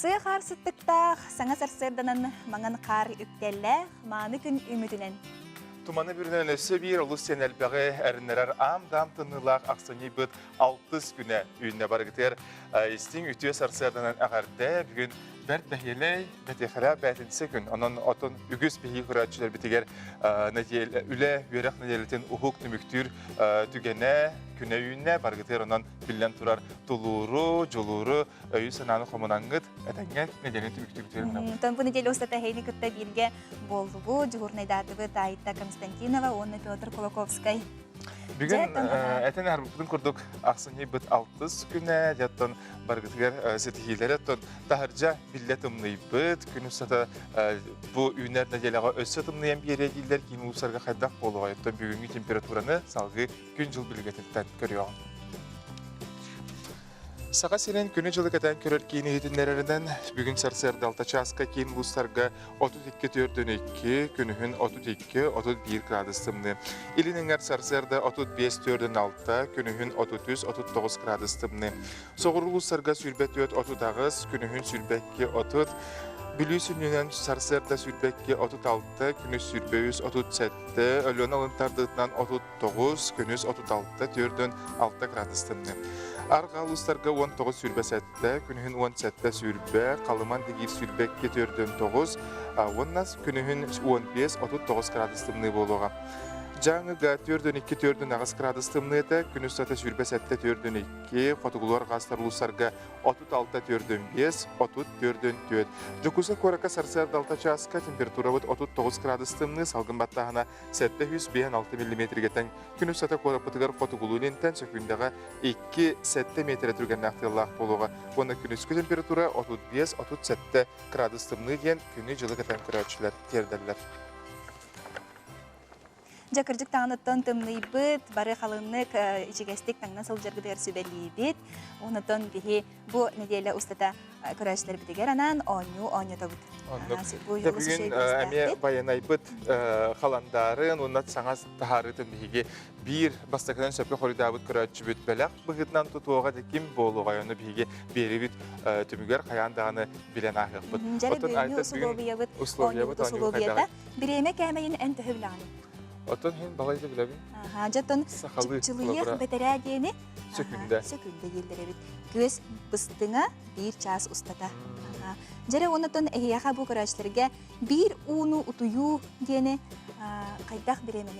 Сыя қарсыттықтақ, саңа сарсырданын маңан қар үктелі, маны күн үмітінен. Туманы бірінен өсі бір ұлыс сен әлбәғі әрінерер ам-дам тынылақ ақсыны бұд 60 күні үйіне барғытер. Истің үтіе сарсырданын ағарды бүгін бәрт бәхелей бәтеқіра бәтінсі күн. Onun отын үгіз бейі құратшылар бітігер үлі өрақ неделетін ұхуқ түміктір түгене күні үйіне барғытер. Onun білден тұрар тұлуру, жолуру, өйі сананы қомынаңғыд әтәнген неделін түміктір түгерін. Тон бұл неделі ұстата хейні күтті бірге болды бұл. Жүғырнайдатығы Тайта Константинова, оны Петр Кулаковскай. Бүгін әтен әрбіптің күрдік ақсыны бұд 60 күні деттон барғытығар сетихилері тахаржа білет ұмный бұд. Күн ұстата бұл үйінер неделіға өсі тұмныйен бере дейділер кейін ұлысарға қайдақ болуға. Бүгінгі температураны салғы күн жыл білгететтен көріған. Саға сенен күні жылы кәтен көрер кейін етінлерінен бүгін сарсырды 6 часқа кейін ұлыстарға 32-42, күнігін 32-31 градустымны. Илініңер сарсырды 35-6, күнігін 33-39 градустымны. Соғыр ұлыстарға сүрбет 30, күнігін сүрбекке 30, Білі сүнінен сарсырда сүрбекке 36, күніс сүрбеуіз 37, өліон алынтардығынан 39, күніс 36, түрден 6 градустымны. Арға ұлыстарға 19 сүрбе сәтті, күнігін 17 сүрбе, қалыман дегір сүрбекке түрден 9, оннас күнігін 15-39 градустымны болуға. Жаңыға түрден 2 ағыз градустымны еті, күніс сәті сүрбе сәтті түрден 2, қотығылуар ғастар ұлыстарға 36 түрден 5, 30 түрден 4. Жүкізі қорақа сарсырды 6 часқа температура 39 градустымны, салғын баттағына 706 мм-гетен күніс сәті қорапытығар қотығылуын тән сөкіндіға 2-7 метр түрген нақтылақ болуға. Оны күніскі температура 35-37 градустымны ден күні жылы кәтен күрәтшілер тердерлер. Жакыржык таңныттан тымный быт, бары қалыннык ичегестік таңнан сылжыргыдығыр сөбәлі бит. Онытын бейі бұ неделі ұстата көрәшілер бітігер анан оңю табыт. Бүгін әме баянай быт қаландарын, онат саңас тахарытын бейге бір бастақынан сөпке қоридабыт көрәтші бүт бәләқ бұғытнан тұтуға декім болуға оны бейге бері бүт түмігер қаяндағаны білен ағық бұт. Жәрі бүйіні ұсылобия бұт, оңю ұсылобията, біреме кәмейін ән түхіблағаны. Отон хен балайды біләбін? Жаттон чылыйық бәтәрә дейіні сөкінді елдері біт. Көз бұстыңа бір час ұстата. Жәрі онытын әйяға бұл көрәшілерге бір уну ұтую дейіні қайдақ біреме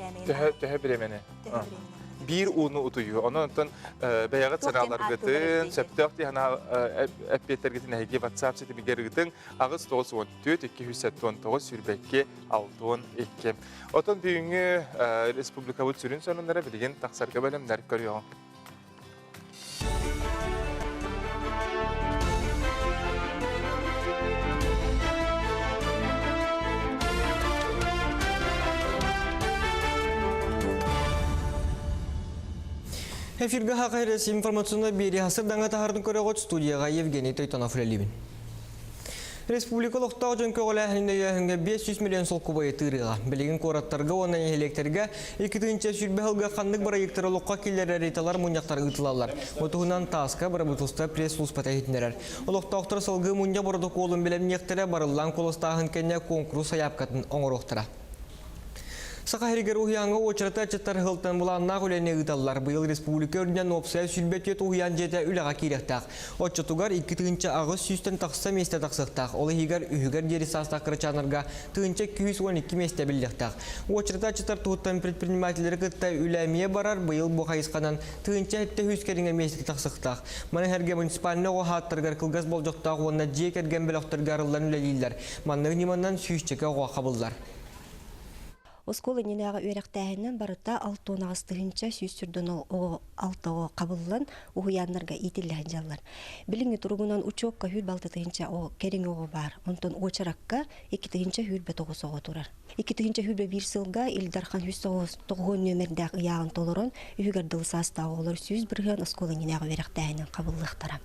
кәмейін. Төһә біремені. Bir unu utuyu. Onun için beyaz sanalar gittin, septörti hana appetler gittin, hegi WhatsApp sitemi gergittin, ağız 94 279 sürbekki 612. Oton büyüğü Respublika bu sürün sonunlara bilgin taksar kabelemler görüyor. Эфирге хакайрес информационна бери хасырдаңа тахардың көрөгөт студияға Евгений Тойтонов лебин. Республикалық тау жөнкөғілі әхінге 500 миллион сол кубайы тырыға. Білеген қораттарға, онын электерге 2-тінші сүрбәлгі қандық проекттары лоққа келер әрейталар мұнияқтар ұтылалар. Отығынан тасқа бір бұтылста пресс-лус пәтәйітінерер. Олықтақтыр сылғы мұния бұрдық олын білем нектері барылан қолыстағын кәне конкурс аяпқатын оңырықтыра. Саха-Азия ухиянга очрата чаттар хылтан буланна гүләне гыталлар. Быел республика өрдән опсай сүлбәт ухиян жете үләгә кирәктәк. Отчатугар 2 агыз сүстән такса месте таксыктак. Ол хигәр үгәр дери саста кырчанырга 212 месте биллектәк. Очрата чаттар туттан предпринимательләр гытта үләмие барар. Быел бу хайсканан 200 месте таксыктак. Мана һәргә муниципальны хаттыргар кылгас болжоктак онна жекергән беләктәргәрләр үләлиләр. Манны ниманнан сүчтәкә кабылдар. Осколы ненағы өрәқтәйінен барыта 6 астығынша сүйсірдің алтығы қабылын ұғыянларға етілген жалар. Біліңі тұрғынан ұчоққа хүл балтытығынша кәрің оғы бар. Онтан очараққа 2-тігінші хүл бі тоғы соғы тұрар. 2-тігінші хүл бі бір сылға Илдархан 109 нөмірдәқ ұяғын толырын үйгерділ састағы олар сүйіз бірген осколы ненағы өрәқтәйінен қабылықтара.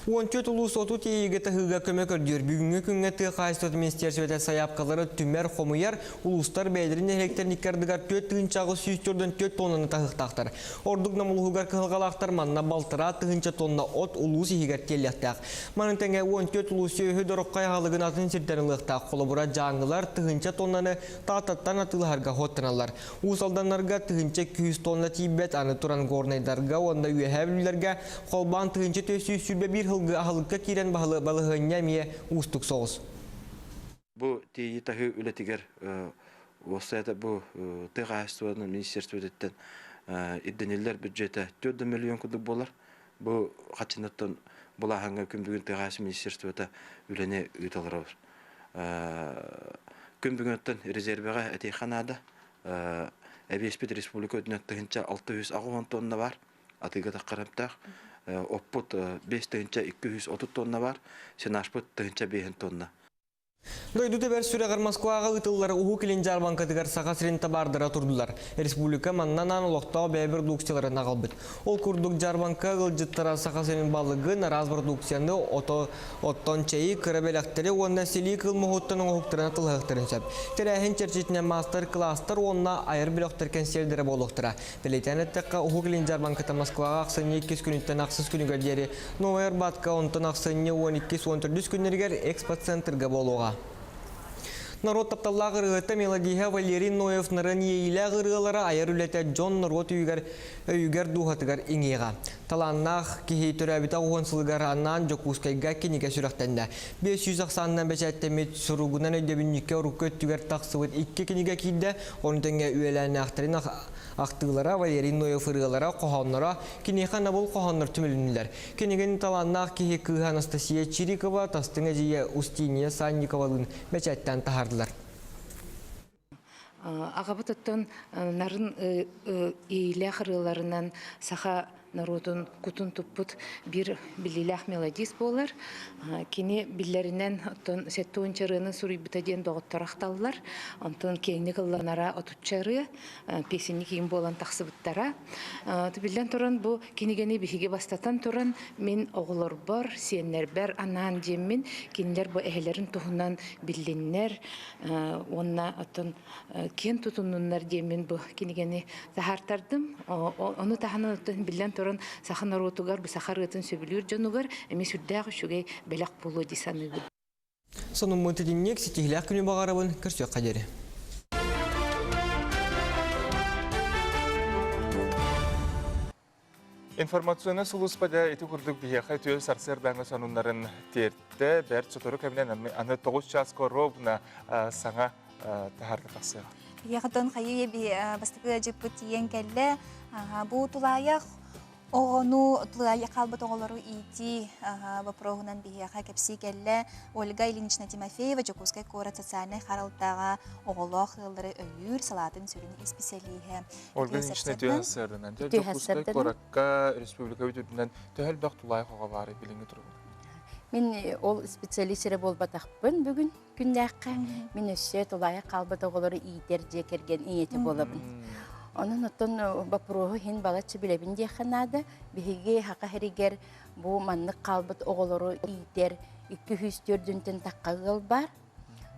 Уончет улус оту тейге тахыга көмек өрдүр. Бүгүнгү күнгө тыйкайстот министерствете саяпкалары түмер хомуяр улустар бәйдерин электерниккардыгар 4 тыгынчагы сүйүстөрдөн 4 тоннаны тахыктактар. Ордук намулугар кылгалактар манна балтыра тыгынча тонна от улус игер телектак. Манынтеңе уончет улус өйү дороккай халыгын атын сиртерилыкта колобура жаңылар тыгынча тоннаны таататтан атыларга хоттаналар. Усалданларга тыгынча 200 тонна тибет аны туран горнайдарга онда үйөһәбүлләргә колбан тыгынча төсү bir halka kiren balığınya miye ustuk soğuz. Bu tiyi tahi ületiger olsaydı bu tıqaştıvanın ministerstvedetten iddeniller büdjete 4 milyon kuduk bolar. Bu kaçınattan bulahanga kümbügün tıqaşı ministerstvede ülene ıtalar var. Kümbügünattan rezervega eteyxanada V Республика ödünettiğince 600 ağıvan tonna var. Atıga taqarabtaq. Opput 5 tığınca 230 tonna var. Sen aşput tığınca 5 tonna. Doyduda bir süregar Moskvaga ıtılları uhu kilincar bankatıgar Saha-Азия bardıra turdular. Respublika mannanan oloqtağı bəyber duksiyaları nağalbıt. Ol kurduk jarbanka gılcıttara Saha-Азияның balığın razbarduksiyanda otton çeyi kırabelakteri ondan sili kılma hottanın oğuktarına tılhaqtırın söp. Terəhin çerçetine master klastar onna ayır biloktarken seldere boluqtıra. Beleytanettakka uhu kilincar bankata Moskvaga aqsanya 2 günütten aqsız günüger deri Nover Batka ondan aqsanya 12-14 güneriger expat centerga boluğa. Народ тапталлағы ғырғыты мелодиға Валерий Ноев нарын ейлі ғырғылары айыр үлеті Джон Народ үйгер дұғатығар еңеға. Таланнақ кейі түрәбіта оғынсылығар аннан Якутскайга кенеге сүрақтанды. 500 ақсанынан бәчәттемет сұруғынан өйдебіннікке ұрыққыт түгер тақсывыт 2 кенеге кейді, оның тәңге үйеләні ақтырын ақтығылара Валерий Ноев ұрғылара қоғанлара кенеға бұл қоғанлар түмілінілер. Кенеген таланнақ кейі кығы Анастасия Чирикова, тастыңа жие Устиния Санниковалың бәчәттен тахардылар. Ағабыттан нарын ейлі қырыларынан саха народун кутун туппут bir билилах мелодис болар. Кини биллеринен оттон сеттуун чарыны сурибыта ден доғыттарақталылар. Онтон кейні кылланара отуччары, песенни кейін болан тақсыбыттара. Биллен туран бу кинигени бихиге бастатан туран мен оғылар бар, сиеннер бар, анан жеммин, кинилер бу эхелерин туһунан билленнер, онна оттон кен тутуннуннар жеммин бу кинигени тахартардым. Оны таханан оттон биллен туран сахан ротугар, сахарытын сөбілер жонугар, эми сүрдәғы шугай бәләк болу десаны бұл. Сонун мөтединнек сетихлях күні бағарабын көрсөк қадері. Информационный сулуспада эти курдук бияхай түйел сарсерданғы сонунларын терді, бәр чотору кәмінен аны 9 часқа ровна саңа тахарға тақсыға. Яғытын қайы бастықы жіпі тиен кәлі, бұл тұлайық оғыну тұлайық қалбыт оғылары ити вопросынан бияқа кәпсі кәлі Ольга Ильинична Тимофеева Якутске V социальный қаралтаға оғылық ғылдары өйір салатын сүрін специалиге. Ольга Ильинична Тимофеевадан Якутске V Республика өтірдінен төхіл бақ тұлайық оғалары біліңі тұрғын. Мен ол специалистері болбатақпын бүгін күндәққа. Мен өссе тұлайық қалбыт оғылары ийтер жекерген иеті болабын. Onun oton baprohu hin balatçı bilebin diye xanada bihige haqa herigер bu manlık kalbıt oğulları iyiter 204'ünden taqqağıl bar.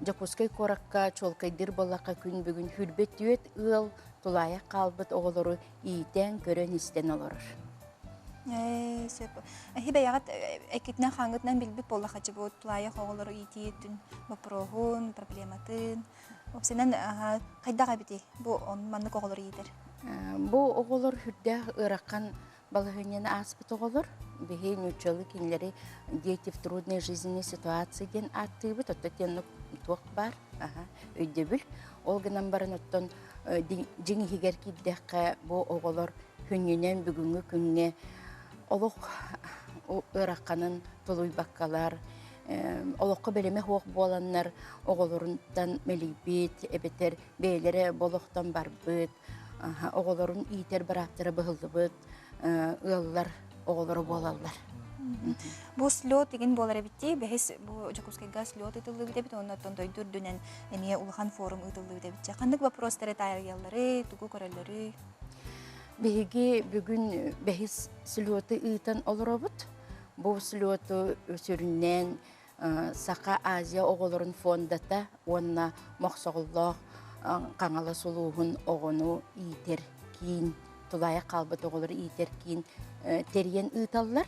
Jakutske korakka çolkaydır bolaka gün bugün hülbet düet ıl tulaya kalbıt oğulları iyiten görön isten olur. Hibe yağıt ekitnen xangıtnan bilbip bolakacı bu tulaya oğulları iyitiyetün baprohun, problematın. Opsenen kaydağa biti bu manlık oğulları iyidir. Bu oğullar hürdä ıraqan балыгынен аспыт оголор беге нючалы кинлери дети в трудной жизненной ситуацияден аттыбыт оттен тук бар өйдөбүл олгынан барын оттон жеңигер киддекке бу оголор күнүнөн бүгүнгү күнгө олук ыракканын толуй баккалар олокко белеме хуок боланнар оголорундан мелибит эбетер бээлери болохтон барбыт оголорун иитер бараттары быгылдыбыт ыллар оголору болалар. Bu slot деген болар битти, бехес бу Якутскайга слот ытылды бит, оннан дойдур дүнен эме улхан форум ытылды бит. Кандык вопростары таяргалары, тугу көрөлөрү. Беге бүгүн бехес слоты ыйтан олоробут. бу слету өсүрүннен Саха-Азия оголорун фондата онна моксоголлоо каңала сулуухун огону иитер кийин тулая калбыт оголор иитер кийин терьен ыыталлар.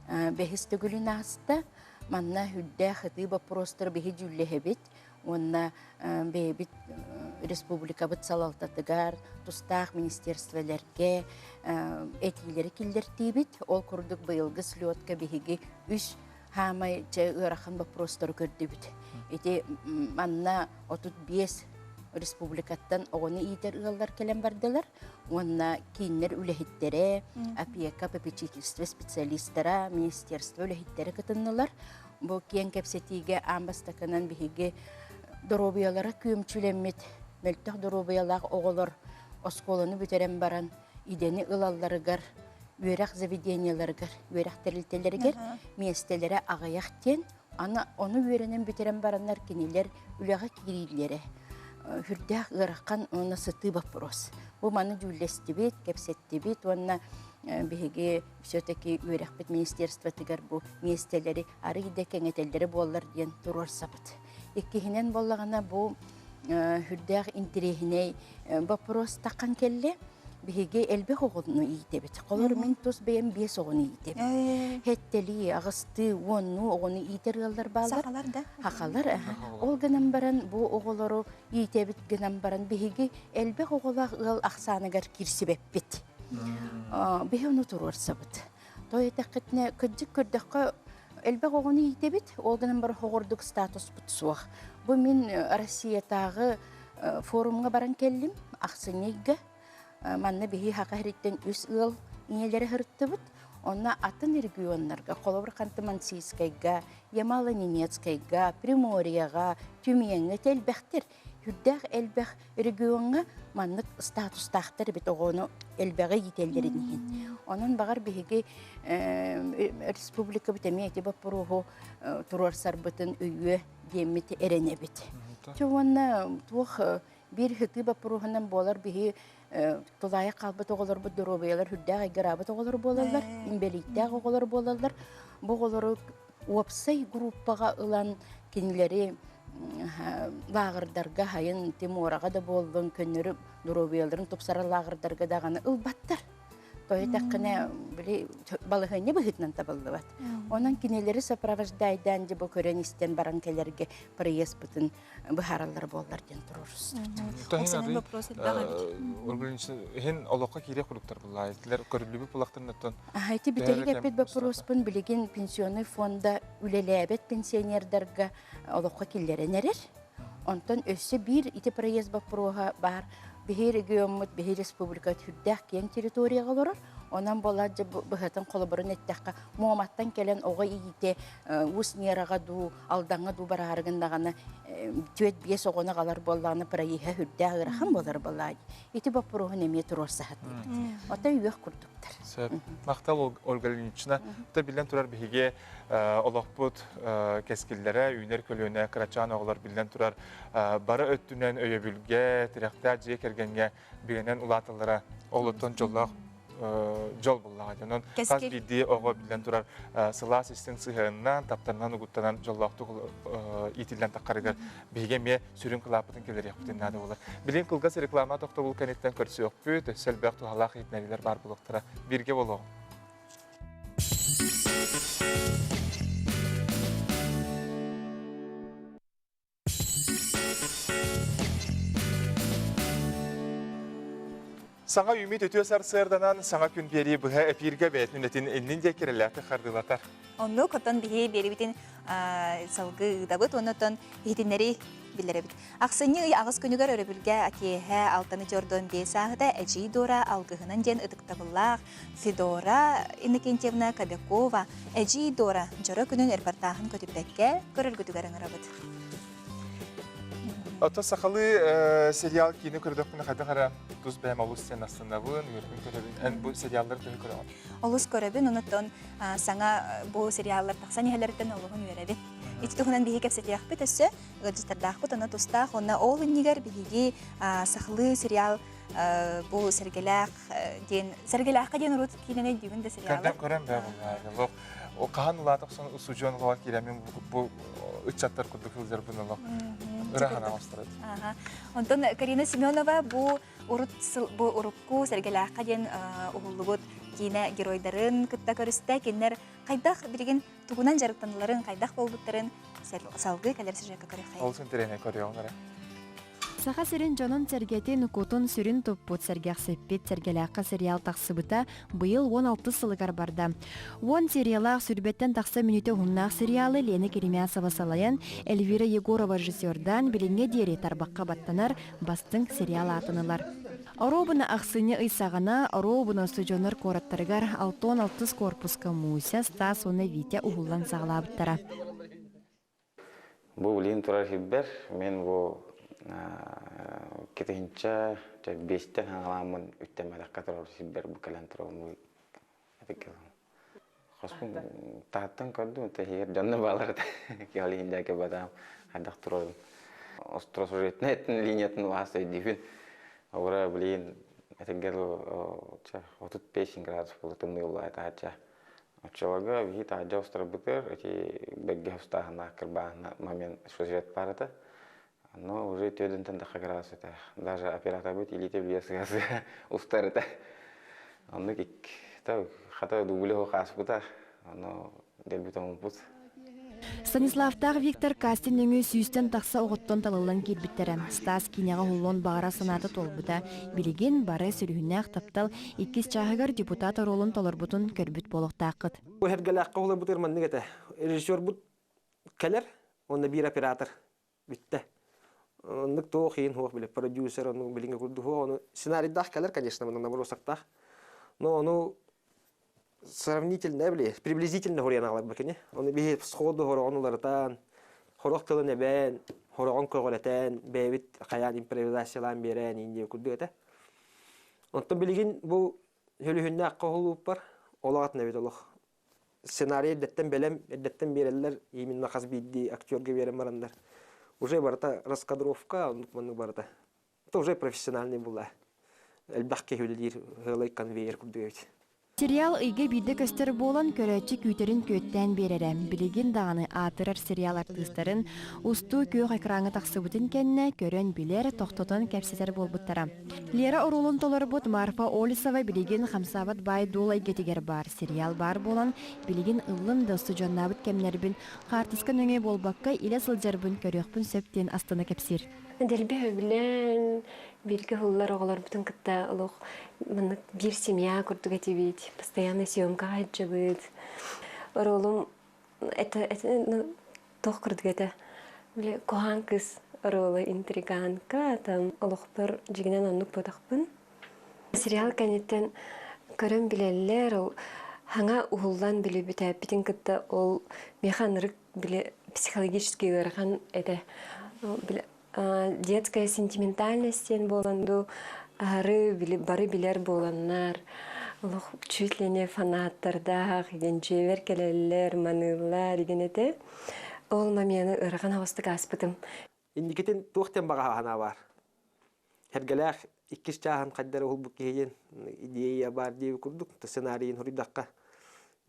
Бехистөгүлүн аста манна хүддэ хыты вопростар бехи жүллэхебит. Онна бейбит республика быт салалтатыгар, тустаах министерстволерге этилери килдертибит. Ол курдук быйылгы слетка бехиги үс хамай че ырахан вопростар көрдүбүт. Эти манна 35 республикаттан оғыны иитер ыаллар келен бардылар. Онна кейінлер үлехиттере, опека, попечительство специалистара, министерство үлехиттере кытыннылар. Бұл кен кепсетиге амбастакынан бихиге доробиялара көмчүлеммет, мөлтөх доробиялақ оғылар осколаны бүтерен баран, идени ылалларыгар, үйрек заведенияларыгар, үйрек тәрілтелерігер, местелері ағаяқтен, оны үйренен бүтерен барандар кенелер үлеға кирилері. Хүрдәк ыраққан оны сыты вопрос. Бұл маны жүлестебет, кепсеттебет, онына беге все-таки үйрәқпет министерство тігер бұл местелері ары иде кәңетелдері болар ден тұрар сабыт. Еккехінен болағына бұл хүрдәк интерегіне вопрос таққан келі, беге әлбек оғыны ийтебет. Қолыр мен тұс бәйін 5 оғыны ийтебет. Хеттели, ағысты, онны оғыны ийтер ғалдар балар. Сақалар да? Хақалар. Ол гынан баран, бұл оғылары ийтебет гынан баран, беге әлбек оғылақ ғал ақсанығар кирсебеп бет. Беге оны тұрар сабыт. Той етақытне күддік көрдіққа әлбек оғыны ийтебет, ол гынан баран хоғырдық статус бұтсуақ. Бұл мен Россиятағы форумға баран келдім, ақсынеге. Манна бихи хақахриттен үс ыл инелері хырттыбыт. Онна атын регионларға, қолыбыр Ханты-Мансийскайға, Ямало-Ненецкайға, Приморияға, Тюменге тәлбәқтер. Хүрдәқ әлбәқ регионға маннық статустақтар бет оғыны әлбәғі етелдерінен. Онын бағар бихиге республика бітеме әті бапыруғы тұрарсар бұтын үйе деметі әріне бет. Онна туық bir hıtı bapıruğundan bolar bihi tolaya kalbet oğulur bu durubiyalar hüddağ garabet oğulur bolarlar imbelittağ oğulur bolarlar bu oğulur websay gruppaga ılan kinleri lağırdarga hayın Timoraga da boldun könürü durubiyaların topsara lağırdarga dağını ılbattar. Toytaqına bile balıhını bıhıtnan taballıvat. Onun kineleri sapravajdaydan bu körenisten barankelerge priespıtın bıharallar bollar den tururuz. Tahina Ольга Ильинична hen oloqa kire kuruktar bulaylar körülübü bulaqtırnattan. Hayti bitegi gepet baprospun bilgin pensionu fonda ülelebet pensionerdarga oloqa killere nerer. Ondan össe bir iti pries baproha bar Бихи регионмут, бихи республикат хүрдәк кен территорияға олар. Онан боладжы бұхатын қолыбырын әттәққа мұғаматтан келен оға иете ұс нераға ду, алдаңа ду бара арғындағаны түйет бес оғына қалар болағаны праиға хүрдәк ұрақын болар болай. Еті бапыруғын әме тұрор сағатын. Ота үйек күрдіктір. Мақтал Ольга Ильинична, білен тұрар бихиге олақпұт кәскілдері, үйнер көліне, қырачан оғылар білен тұрар бары өттінен өйебілге, тіректі жие кергенге бігенен ұлатылары олыттың жоллақ жол боллаға. Жонын қаз биді оғы білен тұрар сыла систен сығығынан, таптарынан ұғыттанан жоллақты итілден таққарығар бейге ме сүрін қылапытын келер еқпітін нады олар. Білен қылғас реклама тоқты бұл кәнеттен көрсі өкпіт, сәлбәқ тұғалақ етнәрілер бар бұлықтыра бірге болуға. Саҥа үмит өтө сарсырданан Саҥа Күн бери бұға әпирге бәйтінетін әлінің де кереләті қардылатар. Онны көтін біге бері бітін салғы ұдабыт, онытын етінері білдері біт. Ақсыны ағыз күнігер өрібілге әкеге алтаны жордон бес ағыда әжей дора алғығынан ден ұдықтабыллақ Федора Иннокентьевна Кобякова әжей дора жора күнін әрбартағын көтіпдәкке көрір күтігерін ұрабыт. Ото сақалы сериал кейіні көрдіқпіні қайда қара тұз бәйім олыс сен астындабын, өргін көребін, ән бұл сериалдар түхі көребін? Олыс көребін, ұныттың саңа бұл сериалдар тақсан ехелерден олығын өребін. Ити тұхынан бігі кәпсеті яқпет өсі, ғылжыстардақ бұт, оны тұстақ, оны ол үннігер бігі сақалы сериал бу сергелах ден сергелахка ден урут кинене дигин де сериалы. Кадам көрәм бә булар. О каһан улатык сон усуҗон лава киремен бу үчаттар кудык хилдер буналак. Рахана астырат. Онтон Карина Семенова бу урукку сергелахка ден угуллугут кине геройдарын кытта көрүстә кинер кайдах билген тугунан жарыктанларын кайдах болбуттарын салгы калер сюжетка көрөй. Ол сен терене көрөңөр. Саха-Азия жонон сергетен кутун сүрін топпут сергех сеппет сергелаққа сериал тақсыбыта бұйыл 16 сылығар барда. 10 сериалақ сүрбеттен тақсы минуте хуннақ сериалы Лена Керемясова салаян Эльвира Егорова режиссердан білінге дері тарбаққа баттанар бастың сериал атынылар. Оробына ақсыны ұйсағына, оробына студионар кораттарығар 6-6 корпуска Муся, Стас, оны Витя ұғылан сағылабыттара. Бұл білейін тұрар хиббер, мен бұл кетенче бестен хаңаламын үттемедек қатырар хиббер бұл кәлен тұрауын бұл. Қоспын тағыттан көрді, егер жанны балар кеғалейін дәке бадам қайдақ тұрауын. Остро сюжетіне еттін линиятын васты дейін. Ауыра білейін, әтігер 35 градус болытын ұйылы айтача. Очолага вихит аджа устра бутер, эти бегге устахана кырбана момент сюжет парата. Но уже тёден тандах градус это. Даже оператор быть или тебе вес устар это. Он ну кик, то хата дубле хас бута, но дебютом пут. Станиславтағы Виктор Кастин өңі сүйістен тақса оғыттон талылан келбіттері. Стас кинеға хуллон бағара санаты толбыта. Билеген бары сүрігінәқ таптал 2 чағығар депутат ролын толырбутын көрбіт болықтақыт. Хергелаққа олар бұтыр манны кәті. Режиссер бұт кәлер, онда бір оператор бітті. Ондық тоқ ең хоқ біле, продюсер, оны білінге күрді хоқ. Оны сценарийдақ кәлер, конечно, мұнда вопросақтақ. Но оны сравнительно, приблизительно хорян алар бакене. Он бие сходу хорон улартан, хорок тылын эбен, хорон көголетен, бебит каян импровизациялан берен инде күрдү эте. Онтон билген бу хөлүхүннө акколуп бар, олагат небет олох. Сценарий деттен белем, деттен берелер, именно хас бидди актерге берем барандар. Уже барта раскадровка, он барта. Это уже профессиональный була. Элбахке хөлдир, хылай конвейер күрдү. Сериал үйге биді көстер болан көрәтші күйтерін көттен беререм. Білеген дағаны атырар сериал артыстарын ұсту көк экраны тақсыбытын кәнне көрен білер тоқтотын кәпсетер болбыттара. Лера оролын толар бұд Марфа Олисова білеген қамсабат бай долай кетігер бар. Сериал бар болан білеген ұлын досты жоннабыт кәмнербін қартысқан өңе болбаққа иле сылжарбын көрекпін сөптен астына кәпсер. Дәлбе білен Бирге хуллар оғалар бүтін кітті ұлық. Бір семья күрдігі тебейд. Постоянно съемка хаджабыд. Оролым, тоқ күрдігі әті. Коған кыз оролы интриганка. Олық бір жігінен онлық бұдақпын. Сериал кәнеттен көрім білелер. Хаңа ұғылдан білі біті. Бітін кітті ол механырық білі психологический ғырған әті. Детская сентиментальность боланду, бары билер боланнар, чуть ли не фанаттарда, генчевер келелер, манылар, генете. Ол мамияны ырған авастық аспытым. Индикетен тоқтен баға ғана бар. Хергеләқ 2 чағын қаддары ол бұл кейген идея бар дейі күрдік, сценарийін хүридаққа.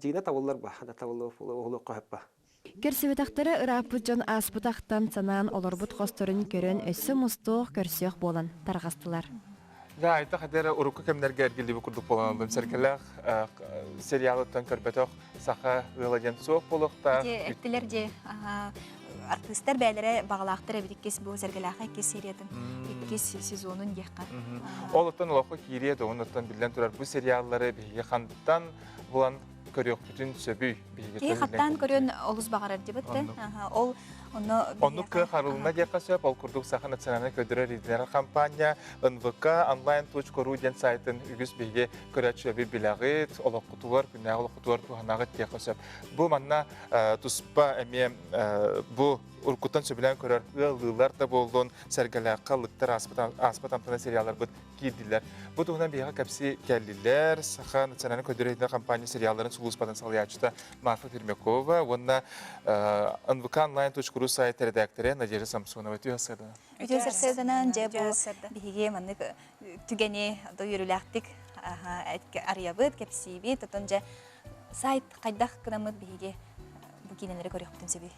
Жегіне тавылар ба, тавылар олық қойып ба. Керсебетақтары ырапыт жон аспытақтан санан оларбыт қостырын көрін өссі мұстуқ көрсеқ болан тарғастылар. Да, айта қадары ұрыққа кәмдерге әргелдегі күрдік болан алдым. Сәркеләқ сериалыттан көрбетоқ Саха-Азия соқ болықта. Әттілер де артистер бәлері бағалақтыр әбедіккес бұл сәргеләққа 2 сериятын, 2 сезонын еққа. Олықтан олыққа кейреді, оныттан білден тұрар бұл сериаллары бейге қандықтан болан көрөк бүтін сөбүй. Хаттан көрөн олус бағарар дебетті. Онны қарылына деқа сөп, ол күрдік Саха национальный көдірі рейдінер компания, НВК, online.ru ден сайтын үгіз бейге көрәт сөбі білағыт, олық құтуар, күнәғ олық құтуар туғанағыт деқа сөп. Бұл манна тұспа әме бұл Уркуттан сөбілен көрер ұлылар да болуын сәргіләққа лықтар аспатамтына сериалар бұд кейділер. Бұд оғынан бейға кәпсі кәлілер, Саха национальный көдірейдіна компания сериаларын сұлуыспадан салыячыда Марфа Фермякова, онына nvk.online.ru сайты редакторы Надежда Самсонова. Өте өсірді. Өте өсірдінен жә бұл бейге мәнік түгене дойырулақтик арыябыт, кепсибит, отонжа сайт қайдақ кынамыт биге бу кинелери көрөктүн себи.